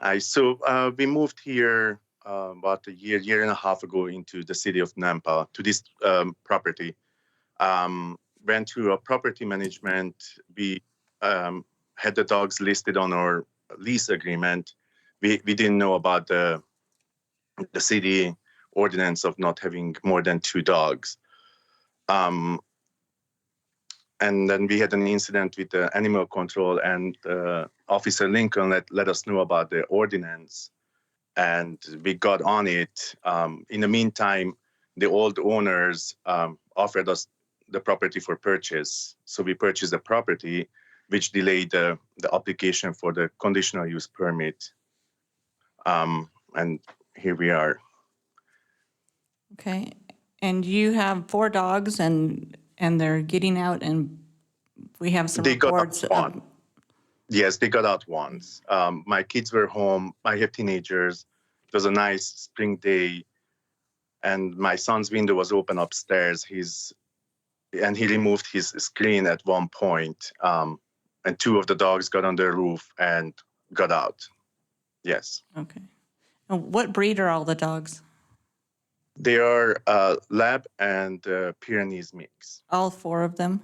We moved here about a year and a half ago into the city of Nampa to this property. Went through a property management. We had the dogs listed on our lease agreement. We didn't know about the city ordinance of not having more than 2 dogs. And then we had an incident with the animal control, and Officer Lincoln let us know about the ordinance, and we got on it. In the meantime, the old owners offered us the property for purchase. So we purchased the property, which delayed the application for the conditional use permit. And here we are. Okay, and you have 4 dogs and they're getting out, and we have some They got reports out of, one. Yes, they got out once. My kids were home. I have teenagers. It was a nice spring day, and my son's window was open upstairs. He removed his screen at one point, and 2 of the dogs got on the roof and got out. Yes. okay. And what breed are all the dogs? They are Lab and Pyrenees mix, All 4 of them?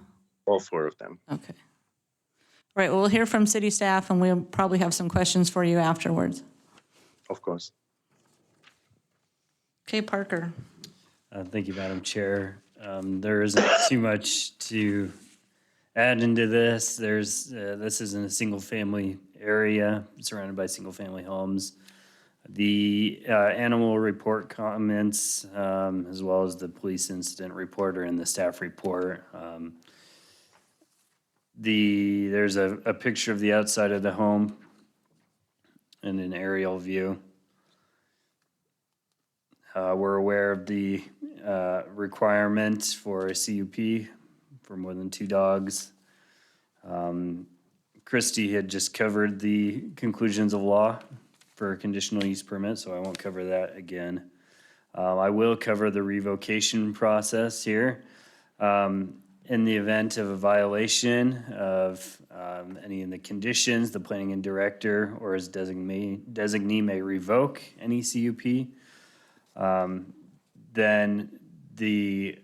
all 4 of them. Okay. All right, well, we'll hear from city staff, and we'll probably have some questions for you afterwards. Of course. Okay, Parker. Thank you, Madam Chair. There isn't too much to add into this. This is in a single-family area surrounded by single-family homes. The animal report comments, as well as the police incident report, are in the staff report. There's a picture of the outside of the home and an aerial view. We're aware of the requirement for a CUP for more than 2 dogs. Christie had just covered the conclusions of law for a conditional use permit, so I won't cover that again. I will cover the revocation process here. In the event of a violation of any of the conditions, the planning and director or his designee may revoke any CUP. Then the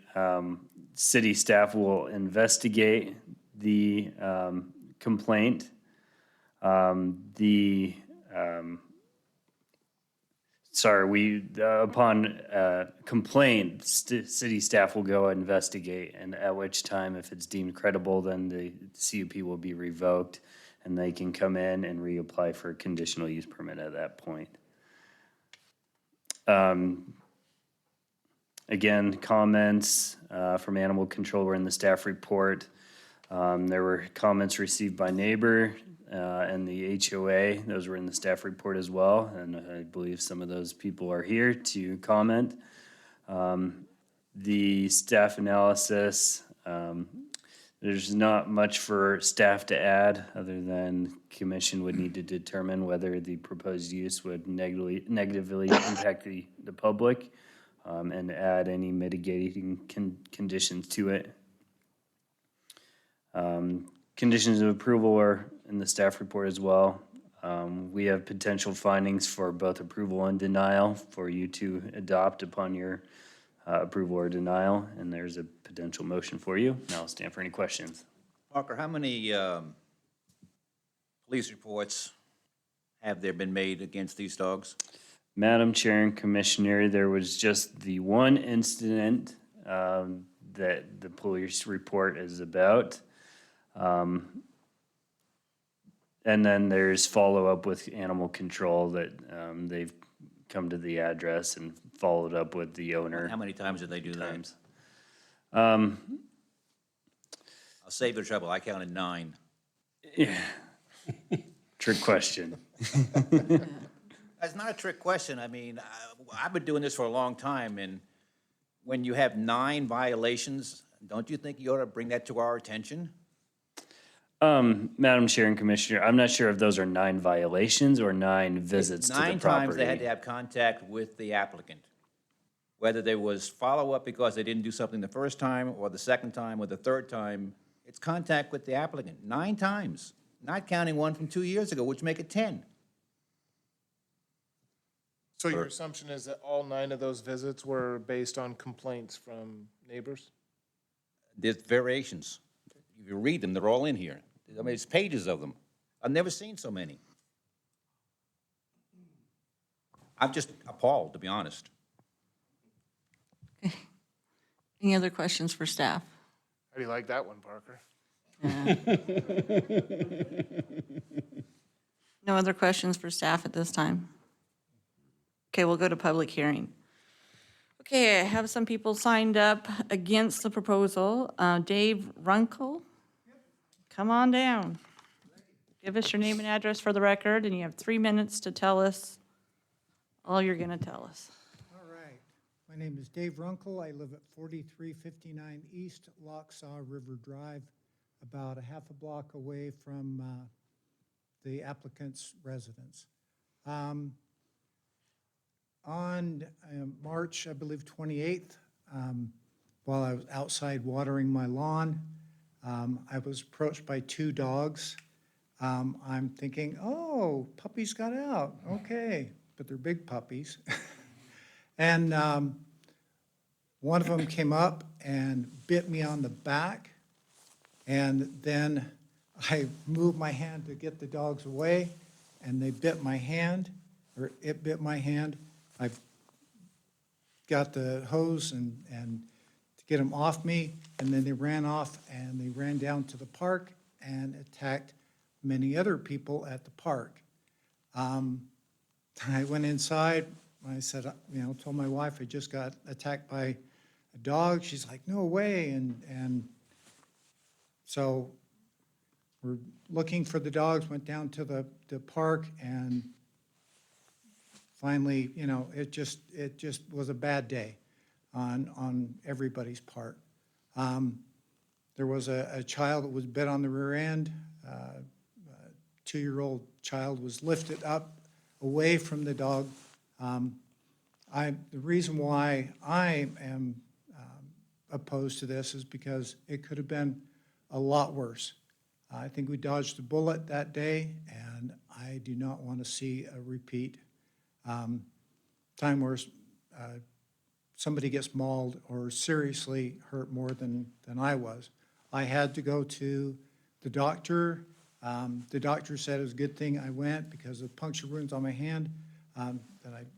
city staff will investigate the complaint. Upon complaint, city staff will go investigate, and at which time, if it's deemed credible, then the CUP will be revoked, and they can come in and reapply for a conditional use permit at that point. Again, comments from animal control were in the staff report. There were comments received by neighbor and the HOA. Those were in the staff report as well, and I believe some of those people are here to comment. The staff analysis, there's not much for staff to add, other than commission would need to determine whether the proposed use would negatively impact the public, and add any mitigating conditions to it. Conditions of approval are in the staff report as well. We have potential findings for both approval and denial for you to adopt upon your approval or denial, and there's a potential motion for you. Now I'll stand for any questions. Parker, how many police reports have there been made against these dogs? Madam Chair and Commissioner, there was just the one incident that the police report is about. And then there's follow-up with animal control that they've come to the address and followed up with the owner. How many times did they do that? I'll save the trouble. I counted 9. Yeah. Trick question. That's not a trick question. I mean, I've been doing this for a long time, and when you have 9 violations, don't you think you ought to bring that to our attention? Madam Chair and Commissioner, I'm not sure if those are 9 violations or 9 visits to the property. 9 times they had to have contact with the applicant. Whether there was follow-up because they didn't do something the first time, or the second time, or the third time, it's contact with the applicant. 9 times, not counting one from 2 years ago, which make it 10. So your assumption is that all 9 of those visits were based on complaints from neighbors? There's variations. If you read them, they're all in here. I mean, there's pages of them. I've never seen so many. I'm just appalled, to be honest. Any other questions for staff? How do you like that one, Parker? No other questions for staff at this time? Okay, we'll go to public hearing. Okay, I have some people signed up against the proposal. Dave Runkle, come on down. Give us your name and address for the record, and you have 3 minutes to tell us all you're gonna tell us. All right. My name is Dave Runkle. I live at 4359 East Locksaw River Drive, about a half a block away from the applicant's residence. On March, I believe, 28th, while I was outside watering my lawn, I was approached by 2 dogs. I'm thinking, oh, puppies got out, okay, but they're big puppies. And one of them came up and bit me on the back, and then I moved my hand to get the dogs away, and they bit my hand, or it bit my hand. I got the hose and to get them off me, and then they ran off and they ran down to the park and attacked many other people at the park. I went inside. I said, told my wife I just got attacked by a dog. She's like, no way. And so we're looking for the dogs, went down to the park, and finally, it just was a bad day on everybody's part. There was a child that was bit on the rear end. A 2-year-old child was lifted up away from the dog. The reason why I am opposed to this is because it could have been a lot worse. I think we dodged a bullet that day, and I do not want to see a repeat. Time where somebody gets mauled or seriously hurt more than I was. I had to go to the doctor. The doctor said it was a good thing I went because of puncture wounds on my hand.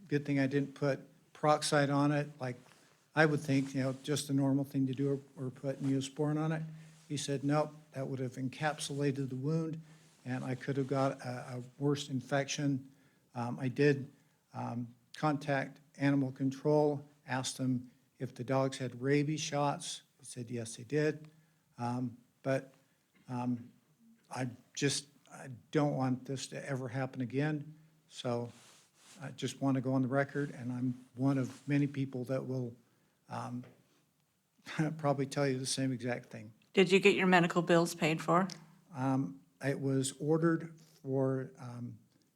Good thing I didn't put peroxide on it, like I would think, just the normal thing to do, or put Neosporin on it. He said, nope, that would have encapsulated the wound, and I could have got a worse infection. I did contact animal control, asked them if the dogs had rabies shots. He said, yes, they did. But I don't want this to ever happen again. So I just want to go on the record, and I'm one of many people that will probably tell you the same exact thing. Did you get your medical bills paid for? It was ordered for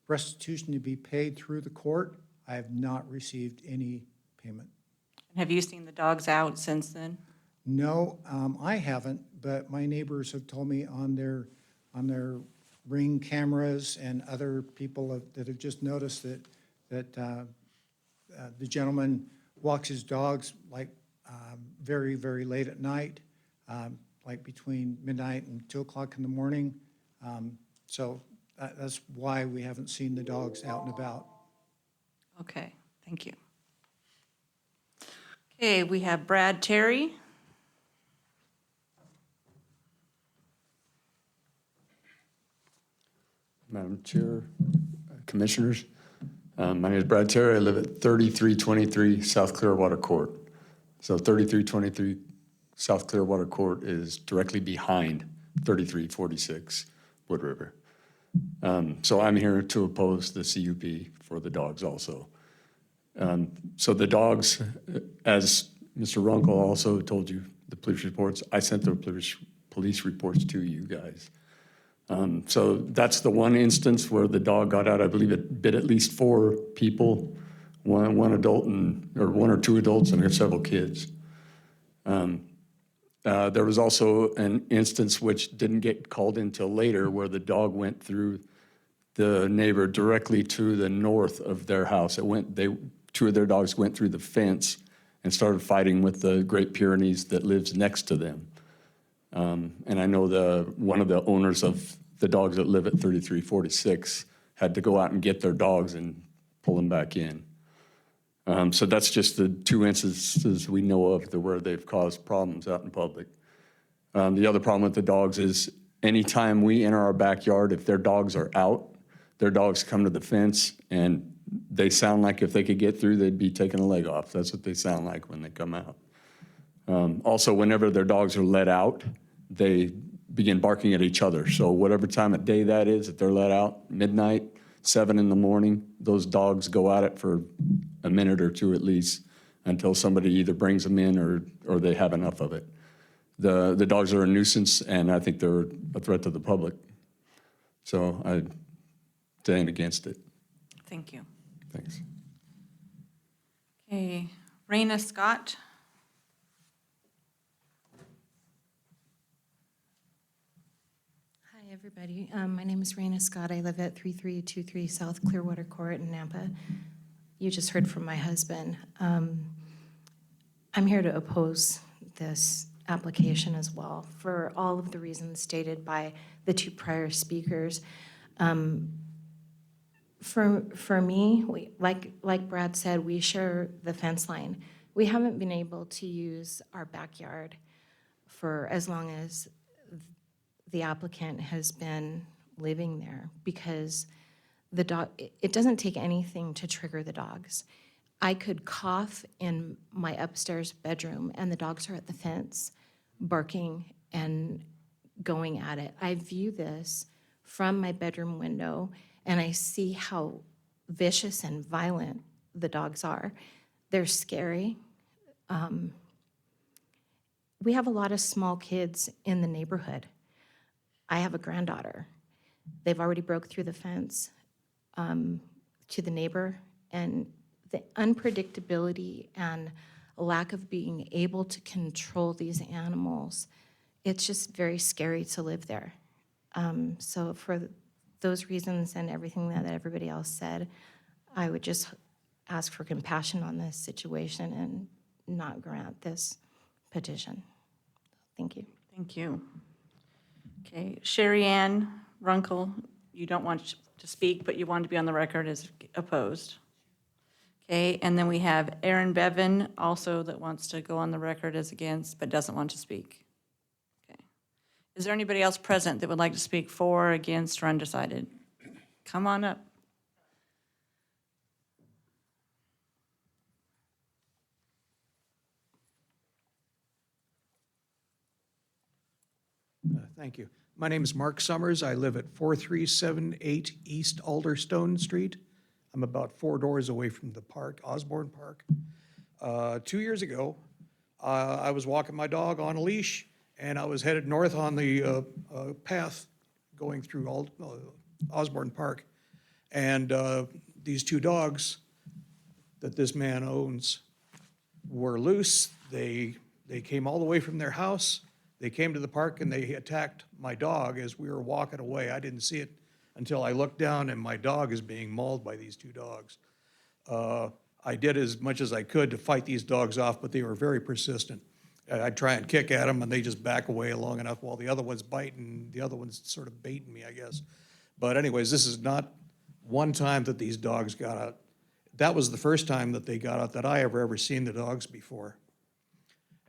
restitution to be paid through the court. I have not received any payment. Have you seen the dogs out since then? No, I haven't, but my neighbors have told me on their Ring cameras and other people that have just noticed that the gentleman walks his dogs like very, very late at night, like between midnight and 2 o'clock in the morning. So that's why we haven't seen the dogs out and about. Okay, thank you. Okay, we have Brad Terry. Madam Chair, Commissioners, my name is Brad Terry. I live at 3323 South Clearwater Court. So 3323 South Clearwater Court is directly behind 3346 Wood River. So I'm here to oppose the CUP for the dogs also. So the dogs, as Mr. Runkle also told you, the police reports, I sent the police reports to you guys. So that's the one instance where the dog got out. I believe it bit at least 4 people, one adult or 1 or 2 adults and several kids. There was also an instance which didn't get called until later where the dog went through the neighbor directly to the north of their house. 2 of their dogs went through the fence and started fighting with the Great Pyrenees that lives next to them. And I know one of the owners of the dogs that live at 3346 had to go out and get their dogs and pull them back in. So that's just the 2 instances we know of where they've caused problems out in public. The other problem with the dogs is anytime we enter our backyard, if their dogs are out, their dogs come to the fence and they sound like if they could get through, they'd be taking a leg off. That's what they sound like when they come out. Also, whenever their dogs are let out, they begin barking at each other. So whatever time of day that is, if they're let out, midnight, 7 in the morning, those dogs go at it for a minute or 2 at least until somebody either brings them in or they have enough of it. The dogs are a nuisance, and I think they're a threat to the public. So I stand against it. Thank you. Thanks. Okay, Raina Scott. Hi, everybody. My name is Raina Scott. I live at 3323 South Clearwater Court in Nampa. You just heard from my husband. I'm here to oppose this application as well for all of the reasons stated by the 2 prior speakers. For me, like Brad said, we share the fence line. We haven't been able to use our backyard for as long as the applicant has been living there because the dog, it doesn't take anything to trigger the dogs. I could cough in my upstairs bedroom and the dogs are at the fence barking and going at it. I view this from my bedroom window and I see how vicious and violent the dogs are. They're scary. We have a lot of small kids in the neighborhood. I have a granddaughter. They've already broke through the fence to the neighbor, and the unpredictability and lack of being able to control these animals, it's just very scary to live there. So for those reasons and everything that everybody else said, I would just ask for compassion on this situation and not grant this petition. Thank you. Thank you. Okay, Sherry Ann Runkle, you don't want to speak, but you want to be on the record as opposed. Okay, and then we have Aaron Bevan, also that wants to go on the record as against, but doesn't want to speak. Okay. Is there anybody else present that would like to speak for, against, or undecided? Come on up. Thank you. My name is Mark Summers. I live at 4378 East Alderstone Street. I'm about 4 doors away from the park, Osborne Park. 2 years ago, I was walking my dog on a leash, and I was headed north on the path going through Osborne Park. And these 2 dogs that this man owns were loose. They came all the way from their house. They came to the park and they attacked my dog as we were walking away. I didn't see it until I looked down and my dog is being mauled by these 2 dogs. I did as much as I could to fight these dogs off, but they were very persistent. I'd try and kick at them and they just back away long enough while the other one's biting, the other one's sort of baiting me, I guess. But anyways, this is not one time that these dogs got out. That was the first time that they got out that I ever seen the dogs before.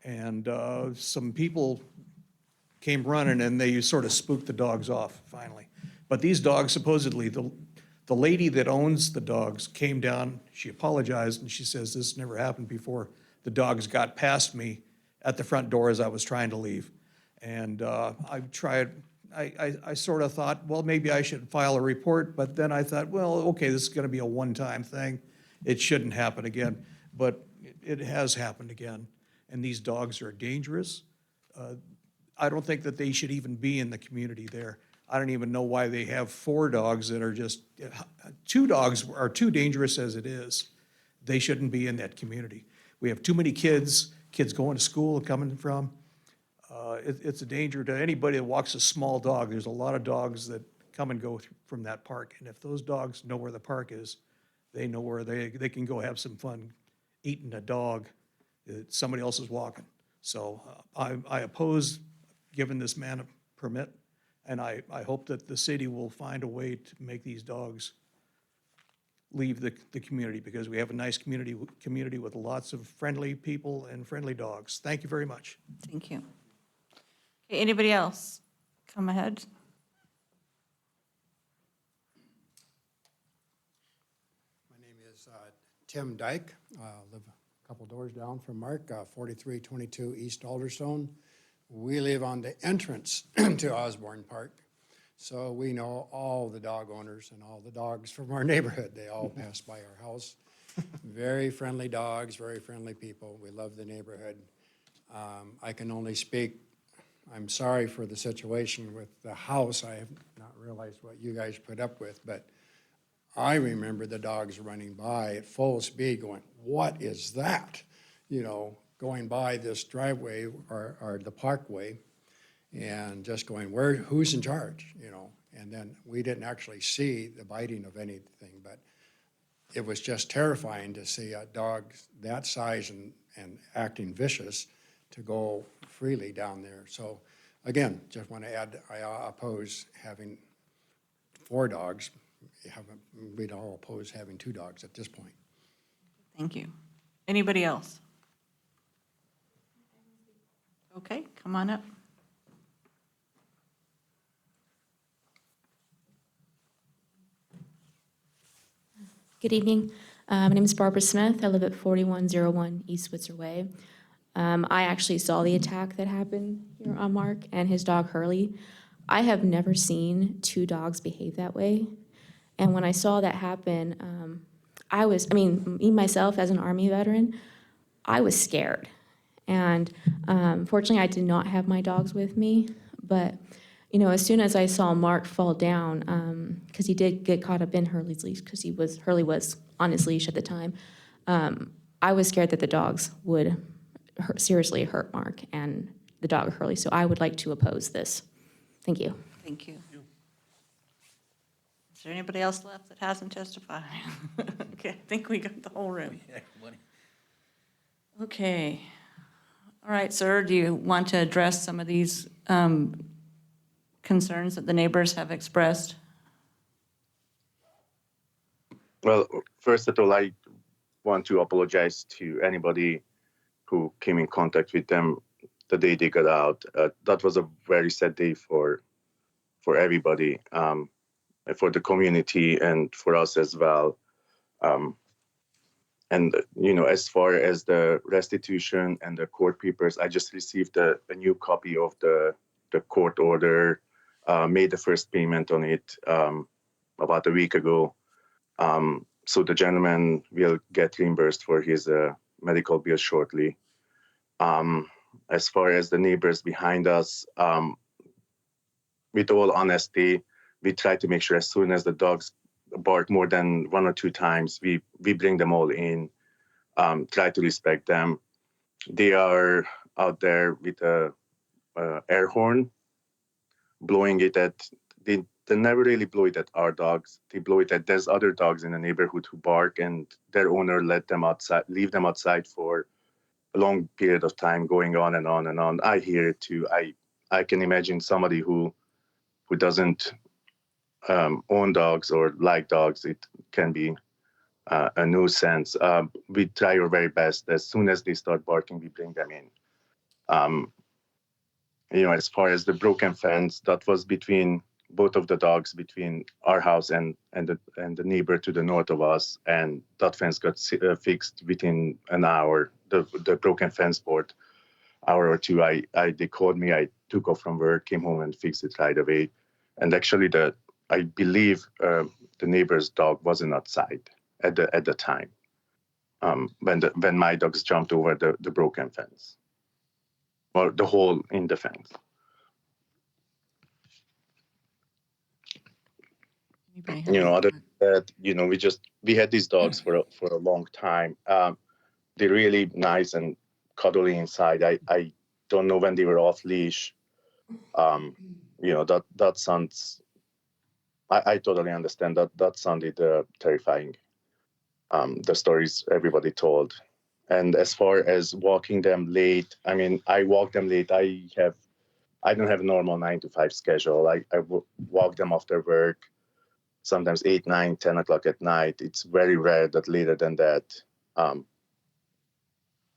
And some people came running and they sort of spooked the dogs off finally. But these dogs, supposedly, the lady that owns the dogs came down, she apologized, and she says, this never happened before. The dogs got past me at the front door as I was trying to leave. And I sort of thought, well, maybe I should file a report, but then I thought, well, okay, this is gonna be a one-time thing. It shouldn't happen again, but it has happened again. And these dogs are dangerous. I don't think that they should even be in the community there. I don't even know why they have 4 dogs that are just, 2 dogs are too dangerous as it is. They shouldn't be in that community. We have too many kids going to school, coming from. It's a danger to anybody that walks a small dog. There's a lot of dogs that come and go from that park. And if those dogs know where the park is, they know where they can go have some fun eating a dog that somebody else is walking. So I oppose giving this man a permit, and I hope that the city will find a way to make these dogs leave the community, because we have a nice community with lots of friendly people and friendly dogs. Thank you very much. Thank you. Okay, anybody else? Come ahead. My name is Tim Dyke. Live a couple doors down from Mark, 4322 East Alderstone. We live on the entrance to Osborne Park, so we know all the dog owners and all the dogs from our neighborhood. They all pass by our house. Very friendly dogs, very friendly people. We love the neighborhood. I can only speak, I'm sorry for the situation with the house. I have not realized what you guys put up with, but I remember the dogs running by at full speed going, what is that? You know, going by this driveway or the parkway and just going, who's in charge, you know? And then we didn't actually see the biting of anything, but it was just terrifying to see a dog that size and acting vicious to go freely down there. So again, just want to add, I oppose having 4 dogs. We'd all oppose having 2 dogs at this point. Thank you. Anybody else? Okay, come on up. Good evening. My name is Barbara Smith. I live at 4101 East Switzer Way. I actually saw the attack that happened here on Mark and his dog Hurley. I have never seen 2 dogs behave that way. And when I saw that happen, me myself as an Army veteran, I was scared. And fortunately, I did not have my dogs with me. But, you know, as soon as I saw Mark fall down, because he did get caught up in Hurley's leash, because Hurley was on his leash at the time, I was scared that the dogs would seriously hurt Mark and the dog Hurley. So I would like to oppose this. Thank you. Thank you. Is there anybody else left that hasn't testified? Okay, I think we got the whole room. Okay. All right, sir, do you want to address some of these concerns that the neighbors have expressed? Well, first of all, I want to apologize to anybody who came in contact with them the day they got out. That was a very sad day for everybody, for the community and for us as well. And, you know, as far as the restitution and the court papers, I just received a new copy of the the court order, made the first payment on it about a week ago. So the gentleman will get reimbursed for his medical bill shortly. As far as the neighbors behind us, with all honesty, we try to make sure as soon as the dogs bark more than 1 or 2 times, we bring them all in, try to respect them. They are out there with a air horn, blowing it at, they never really blow it at our dogs. They blow it at, there's other dogs in the neighborhood who bark, and their owner let them outside, leave them outside for a long period of time, going on and on and on. I hear it too. I can imagine somebody who doesn't own dogs or like dogs, it can be a nuisance. We try our very best. As soon as they start barking, we bring them in. As far as the broken fence, that was between both of the dogs, between our house and the neighbor to the north of us, and that fence got fixed within an hour. The broken fence board, hour or two. They called me. I took off from work, came home, and fixed it right away. And actually, I believe the neighbor's dog wasn't outside at the time when my dogs jumped over the broken fence, or the hole in the fence. Other than that, we had these dogs for a long time. They're really nice and cuddly inside. I don't know when they were off leash. That sounds. I totally understand that. That sounded terrifying. The stories everybody told, and as far as walking them late, I mean, I walk them late. I don't have a normal 9 to 5 schedule. I walk them after work, sometimes 8, 9, 10 o'clock at night. It's very rare that later than that.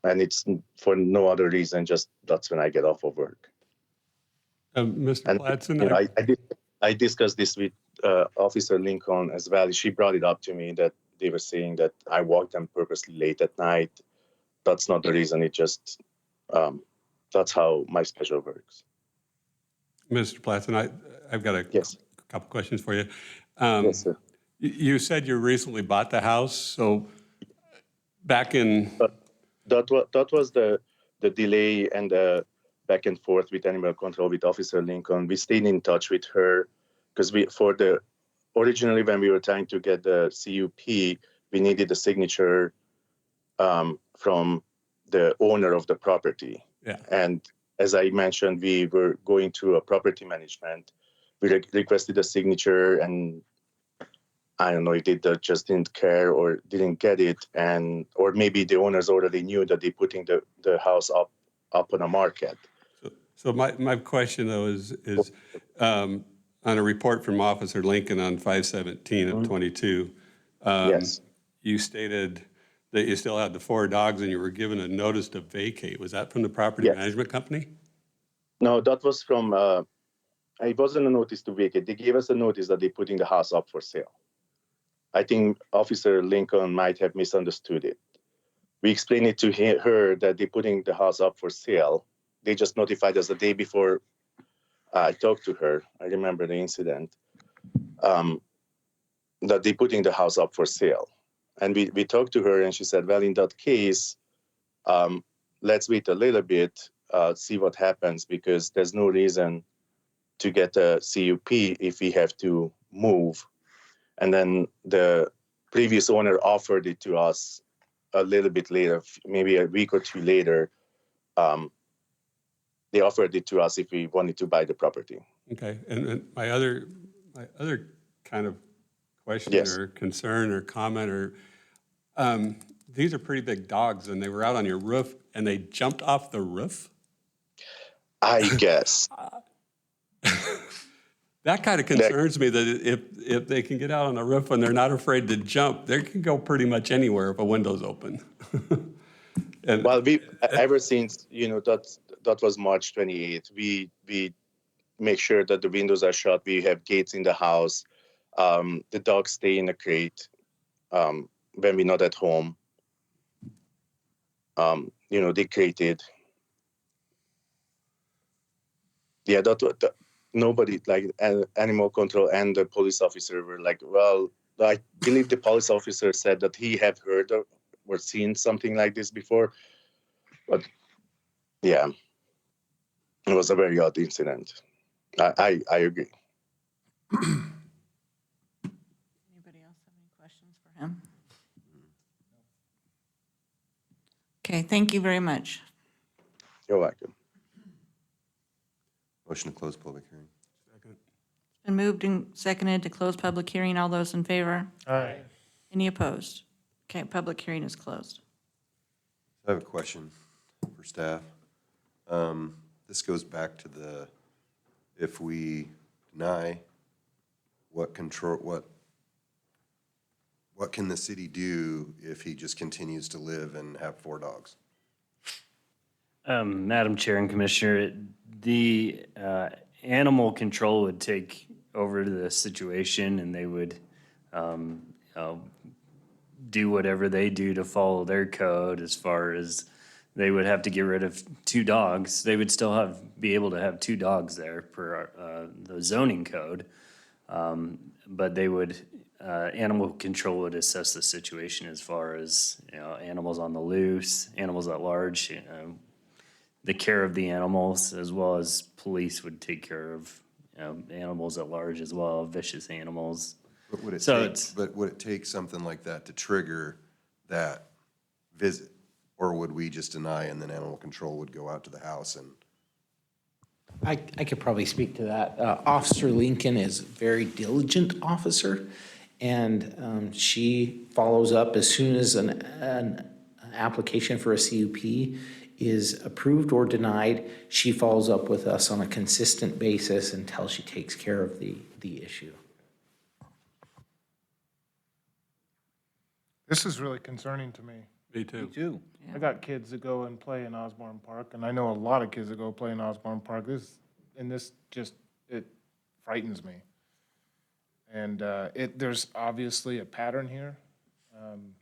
And it's for no other reason, just that's when I get off of work. Mr. Platson, I discussed this with Officer Lincoln as well. She brought it up to me that they were saying that I walked them purposely late at night. That's not the reason. It just, that's how my schedule works. Mr. Platson, I've got a couple questions for you. Yes, sir. You said you recently bought the house, so back in... That was the delay and the back and forth with animal control with Officer Lincoln. We stayed in touch with her because originally when we were trying to get the CUP, we needed a signature from the owner of the property. Yeah. And as I mentioned, we were going through a property management. We requested a signature, and I don't know if they just didn't care or didn't get it, or maybe the owners already knew that they're putting the house up on a market. So my question though is on a report from Officer Lincoln on 5/17 of 22, yes, you stated that you still had the 4 dogs and you were given a notice to vacate. Was that from the property management company? No, that was from. It wasn't a notice to vacate. They gave us a notice that they're putting the house up for sale. I think Officer Lincoln might have misunderstood it. We explained it to her that they're putting the house up for sale. They just notified us the day before I talked to her. I remember the incident, that they're putting the house up for sale. And we talked to her and she said, well, in that case, let's wait a little bit, see what happens, because there's no reason to get a CUP if we have to move. And then the previous owner offered it to us a little bit later, maybe a week or 2 later. They offered it to us if we wanted to buy the property. Okay, and my other kind of question or concern or comment these are pretty big dogs, and they were out on your roof, and they jumped off the roof? I guess. That kind of concerns me, that if they can get out on the roof and they're not afraid to jump, they can go pretty much anywhere if a window's open. Well, ever since, that was March 28th, we make sure that the windows are shut. We have gates in the house. The dogs stay in a crate when we're not at home. They crated. yeah, nobody, like animal control and the police officer were like, well, I believe the police officer said that he had heard or seen something like this before. But yeah, it was a very odd incident. I agree. Anybody else have any questions for him? Okay, thank you very much. You're welcome. Motion to close public hearing. Been moved and seconded to close public hearing. All those in favor? Aye. Any opposed? Okay, public hearing is closed. I have a question for staff. This goes back to the, if we deny, what can the city do if he just continues to live and have 4 dogs? Madam Chair and Commissioner, the animal control would take over the situation and they would do whatever they do to follow their code as far as they would have to get rid of 2 dogs. They would still be able to have 2 dogs there per the zoning code. But they would, animal control would assess the situation as far as, animals on the loose, animals at large, the care of the animals, as well as police would take care of, animals at large as well, vicious animals. But would it So take, but would it take something like that to trigger that visit? Or would we just deny and then animal control would go out to the house and? I could probably speak to that. Officer Lincoln is a very diligent officer, and she follows up as soon as an application for a CUP is approved or denied. She follows up with us on a consistent basis until she takes care of the issue. This is really concerning to me. Me too. Me too. I got kids that go and play in Osborne Park, and I know a lot of kids that go play in Osborne Park. This just, it frightens me. And there's obviously a pattern here. And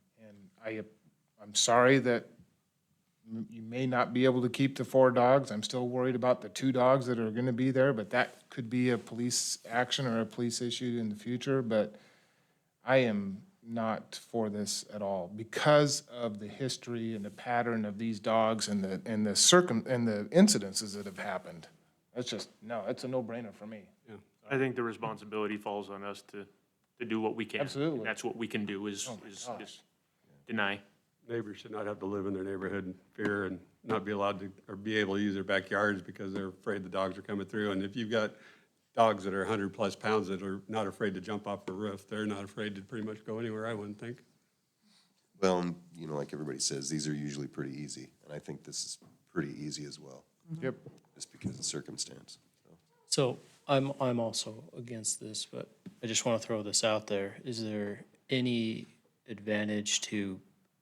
I'm sorry that you may not be able to keep the 4 dogs. I'm still worried about the 2 dogs that are gonna be there, but that could be a police action or a police issue in the future. But I am not for this at all because of the history and the pattern of these dogs and the incidences that have happened. That's just, no, it's a no-brainer for me. I think the responsibility falls on us to do what we can. Absolutely. And that's what we can do is gosh. just deny. Neighbors should not have to live in their neighborhood in fear and not be allowed to, or be able to use their backyards because they're afraid the dogs are coming through. And if you've got dogs that are 100-plus pounds that are not afraid to jump off a roof, they're not afraid to pretty much go anywhere, I wouldn't think. Well, like everybody says, these are usually pretty easy, and I think this is pretty easy as well. Yep. Just because of circumstance. So I'm also against this, but I just want to throw this out there. Is there any advantage to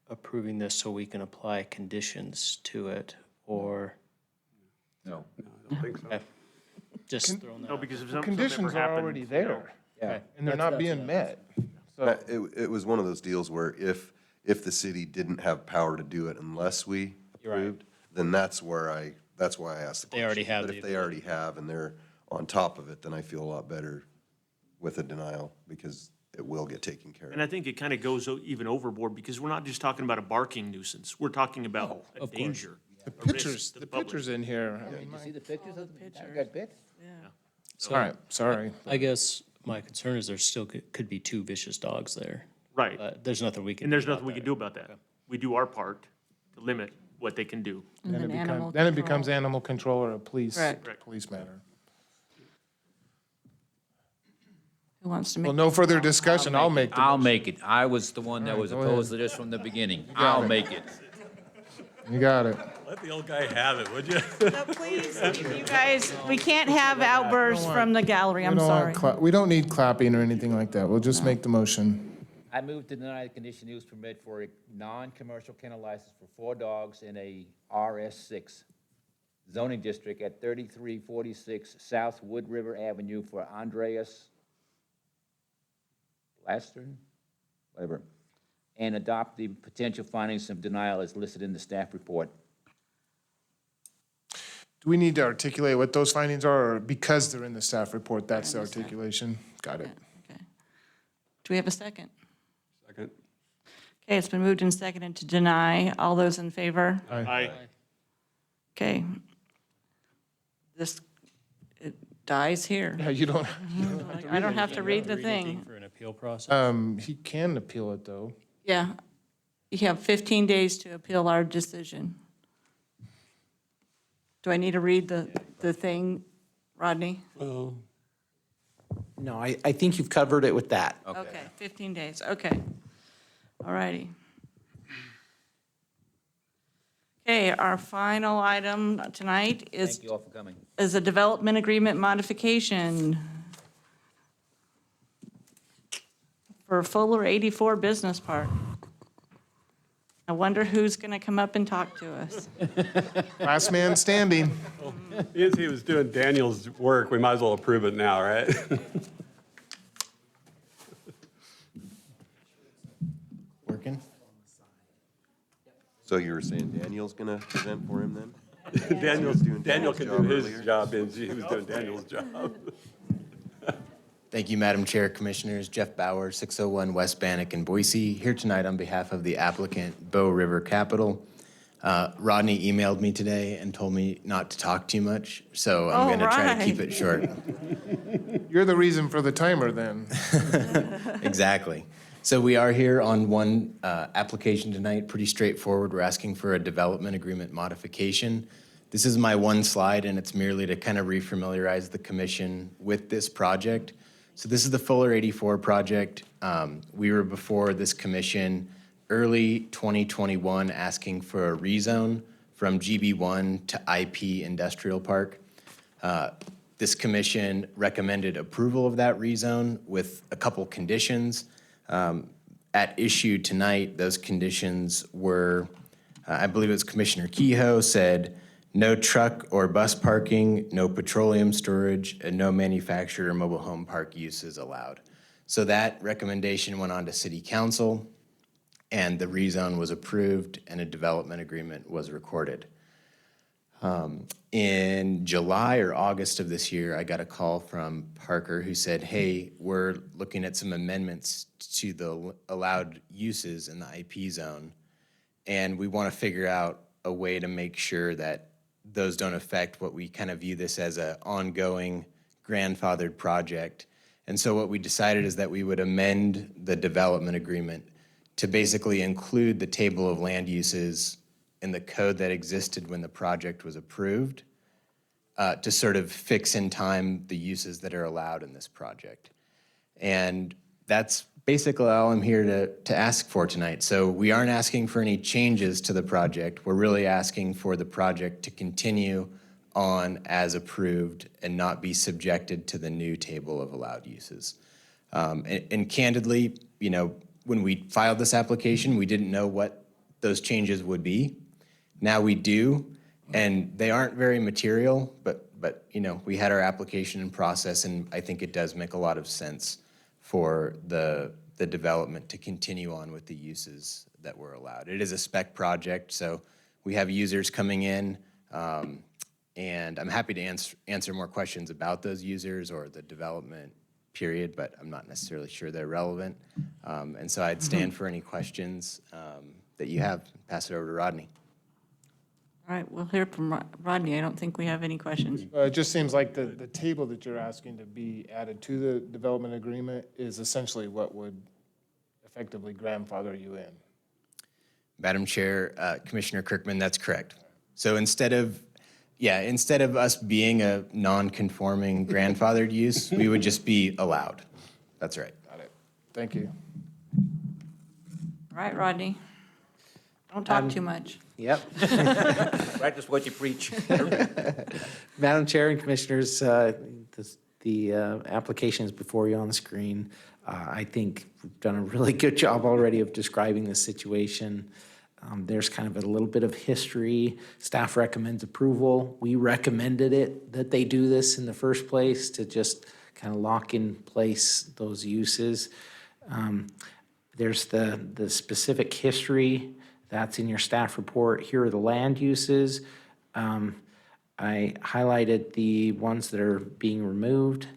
approving this so we can apply conditions to it, or? No. No, I don't think so. Okay. Just throwing that No, out. because if The something ever conditions are happened, already there, Yeah. and they're not being met. So, It was one of those deals where if the city didn't have power to do it unless we You're right. approved, then that's why I asked the question. They already have But the if they already have and they're on top of it, then I feel a lot better with a denial because it will get taken care And of. I think it kind of goes even overboard because we're not just talking about a barking nuisance. We're talking about a of course. danger. the a risk pictures, to the public. pictures in here, I Did mean, you see the pictures of the pictures. got bit? So all right, sorry. I guess my concern is there still could be 2 vicious dogs there. Right. But there's nothing we can. And there's do about nothing we can that. do about that. We do our part to limit what they can do. And then animal Then it control. becomes animal control or a Correct. police matter. Who wants to make? Well, no further discussion, I'll make the. I'll make it. I was the one that All right, was go opposed to ahead. this from the beginning. got I'll it. make it. You got it. Let the old guy have it, would you? No, please, you guys, we can't have outbursts from the gallery, I'm We don't sorry. want we don't need clapping or anything like that. We'll just make the motion. I move to deny the conditional use permit for a non-commercial kennel license for 4 dogs in a RS6 zoning district at 3346 South Wood River Avenue for Andreas Lastern, whatever, and adopt the potential findings of denial as listed in the staff report. Do we need to articulate what those findings are, or because they're in the staff report, that's the articulation? Got it. Do we have a second? Second. Okay, it's been moved and seconded to deny. All those in favor? Aye. Okay. This, it dies here. Yeah, you don't. I don't have to read the Anything thing. For an appeal process? He can appeal it, though. Yeah. You have 15 days to appeal our decision. Do I need to read the thing, Rodney? No, I think you've covered it with that. Okay, 15 days, okay. All righty. Okay, our final item tonight is Thank you all for coming. is a development agreement modification for Fuller 84 Business Park. I wonder who's going to come up and talk to us. Last man standing. Since he was doing Daniel's work, we might as well approve it now, right? Working? So you were saying Daniel's gonna present for him then? Daniel doing can Daniel's do job his earlier. job, and he was doing Daniel's job. Thank you, Madam Chair, Commissioners. Jeff Bauer, 601 West Bannock in Boise, here tonight on behalf of the applicant, Bow River Capital. Rodney emailed me today and told me not to talk too much, so I'm going to try to keep it short. You're the reason for the timer, then. Exactly. So we are here on one application tonight, pretty straightforward. We're asking for a development agreement modification. This is my one slide, and it's merely to kind of refamiliarize the commission with this project. So this is the Fuller 84 project. We were before this commission early 2021 asking for a rezone from GB1 to IP Industrial Park. This commission recommended approval of that rezone with a couple conditions. At issue tonight, those conditions were, I believe it was Commissioner Kehoe said, no truck or bus parking, no petroleum storage, and no manufacturer or mobile home park uses allowed. So that recommendation went on to City Council, and the rezone was approved, and a development agreement was recorded. In July or August of this year, I got a call from Parker who said, hey, we're looking at some amendments to the allowed uses in the IP zone, and we want to figure out a way to make sure that those don't affect what we kind of view this as an ongoing grandfathered project. And so what we decided is that we would amend the development agreement to basically include the table of land uses in the code that existed when the project was approved, to sort of fix in time the uses that are allowed in this project. And that's basically all I'm here to ask for tonight. So we aren't asking for any changes to the project. We're really asking for the project to continue on as approved and not be subjected to the new table of allowed uses. And candidly, you know, when we filed this application, we didn't know what those changes would be. Now we do, and they aren't very material, but you know, we had our application in process, and I think it does make a lot of sense for the development to continue on with the uses that were allowed. It is a spec project, so we have users coming in, and I'm happy to answer more questions about those users or the development period, but I'm not necessarily sure they're relevant. And so I'd stand for any questions that you have. Pass it over to Rodney. All right, we'll hear from Rodney. I don't think we have any questions. It just seems like the table that you're asking to be added to the development agreement is essentially what would effectively grandfather you in. Madam Chair, Commissioner Kirkman, that's correct. So instead of us being a non-conforming grandfathered use, we would just be allowed. That's right. Got it. Thank you. All right, Rodney. Don't talk too much. Yep. Practice what you preach. Madam Chair and Commissioners, the application is before you on the screen. I think we've done a really good job already of describing the situation. There's kind of a little bit of history. Staff recommends approval. We recommended it, that they do this in the first place to just kind of lock in place those uses. There's the specific history that's in your staff report. Here are the land uses. I highlighted the ones that are being removed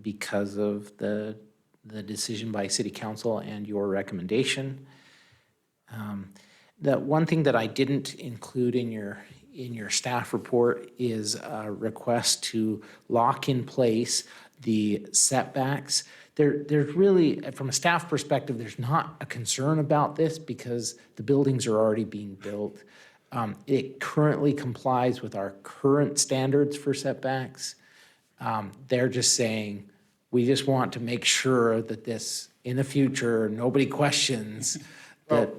because of the decision by city council and your recommendation. The one thing that I didn't include in your staff report is a request to lock in place the setbacks. There's really, from a staff perspective, there's not a concern about this because the buildings are already being built. It currently complies with our current standards for setbacks. They're just saying, we just want to make sure that this, in the future, nobody questions that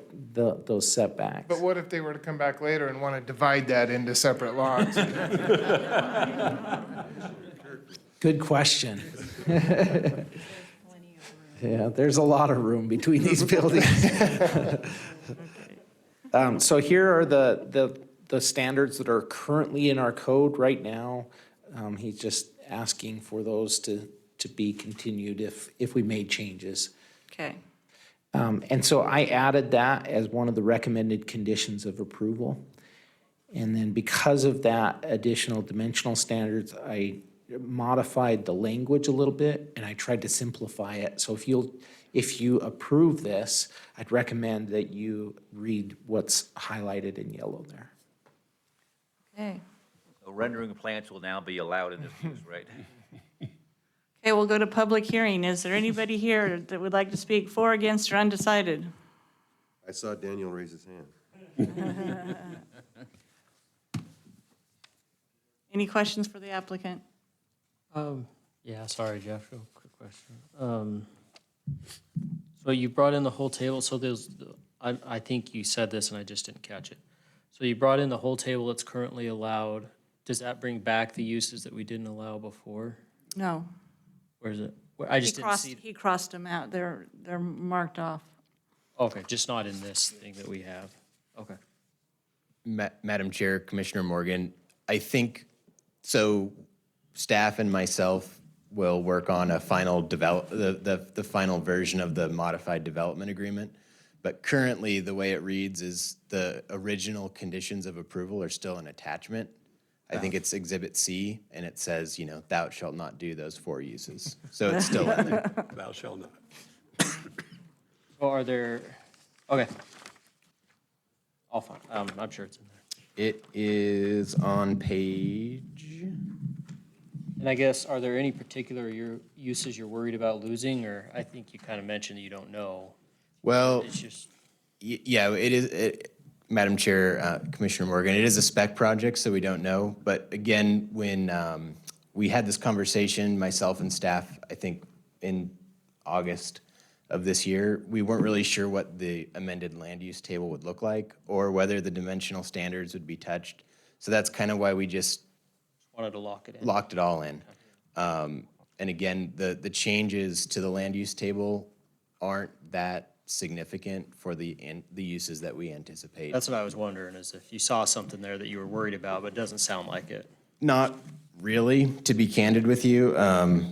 those setbacks. But what if they were to come back later and want to divide that into separate lots? Good question. Yeah, there's a lot of room between these buildings. So here are the standards that are currently in our code right now. He's just asking for those to be continued if we made changes. Okay. And so I added that as one of the recommended conditions of approval. And then because of that additional dimensional standards, I modified the language a little bit and I tried to simplify it. So if you approve this, I'd recommend that you read what's highlighted in yellow there. Okay. So rendering plants will now be allowed in this use, right? Okay, we'll go to public hearing. Is there anybody here that would like to speak for, against, or undecided? I saw Daniel raise his hand. Any questions for the applicant? Yeah, sorry, Jeff, real quick question. So you brought in the whole table, so I think you said this and I just didn't catch it. So you brought in the whole table that's currently allowed. Does that bring back the uses that we didn't allow before? No. Where is it? I just didn't see. He crossed them out. They're marked off. Okay, just not in this thing that we have. Okay. Madam Chair, Commissioner Morgan, I think, so staff and myself will work on a final the final version of the modified development agreement. But currently, the way it reads is the original conditions of approval are still an attachment. I think it's Exhibit C, and it says, thou shalt not do those 4 uses. So it's still in there. Thou shalt not. So are there, okay. I'll find, I'm sure it's in there. It is on page. And I guess, are there any particular uses you're worried about losing, or I think you kind of mentioned that you don't know? Well, It's just, yeah, it is, Madam Chair, Commissioner Morgan, it is a spec project, so we don't know. But again, when we had this conversation, myself and staff, I think in August of this year, we weren't really sure what the amended land use table would look like or whether the dimensional standards would be touched. So that's kind of why we just wanted to lock it in. locked it all in. And again, the changes to the land use table aren't that significant for the uses that we anticipate. That's what I was wondering, is if you saw something there that you were worried about, but it doesn't sound like it. Not really, to be candid with you.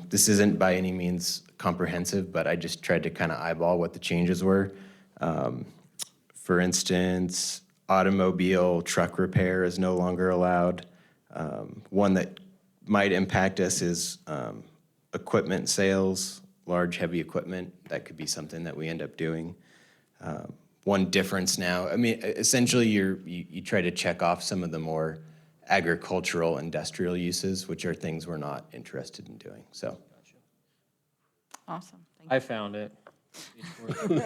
This isn't by any means comprehensive, but I just tried to kind of eyeball what the changes were. For instance, automobile truck repair is no longer allowed. One that might impact us is equipment sales, large, heavy equipment. That could be something that we end up doing. One difference now, I mean, essentially you try to check off some of the more agricultural, industrial uses, which are things we're not interested in doing, so. Awesome. Thank I found it. After he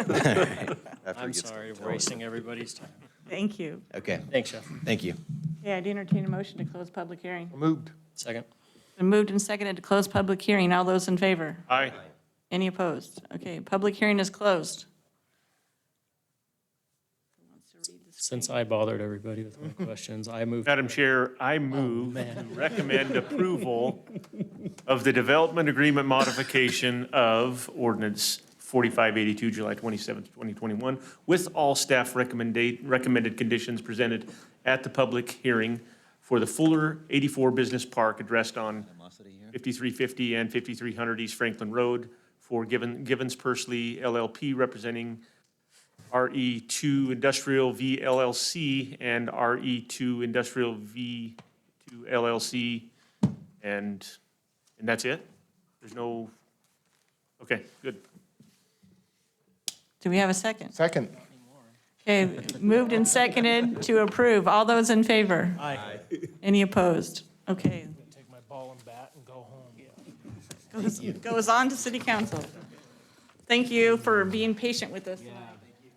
I'm gets sorry, done I'm wasting everybody's time. Thank you. Okay. Thanks, Jeff. Thank you. Yeah, I'd entertain a motion to close public hearing. Moved. Second. Been moved and seconded to close public hearing. All those in favor? Aye. Any opposed? Okay, public hearing is closed. Since I bothered everybody with my questions, I moved. Madam Chair, I move to recommend approval of the development agreement modification of ordinance 4582, July 27th, 2021, with all staff recommended conditions presented at the public hearing for the Fuller 84 Business Park addressed on 5350 and 5300 East Franklin Road for Givens Pursley LLP representing RE2 Industrial V LLC and RE2 Industrial V2 LLC, and that's it? There's no, okay, good. Do we have a second? Second. Okay, moved and seconded to approve. All those in favor? Aye. Any opposed? Okay. Take my ball and bat and go home. Goes on to city council. Thank you for being patient with us tonight.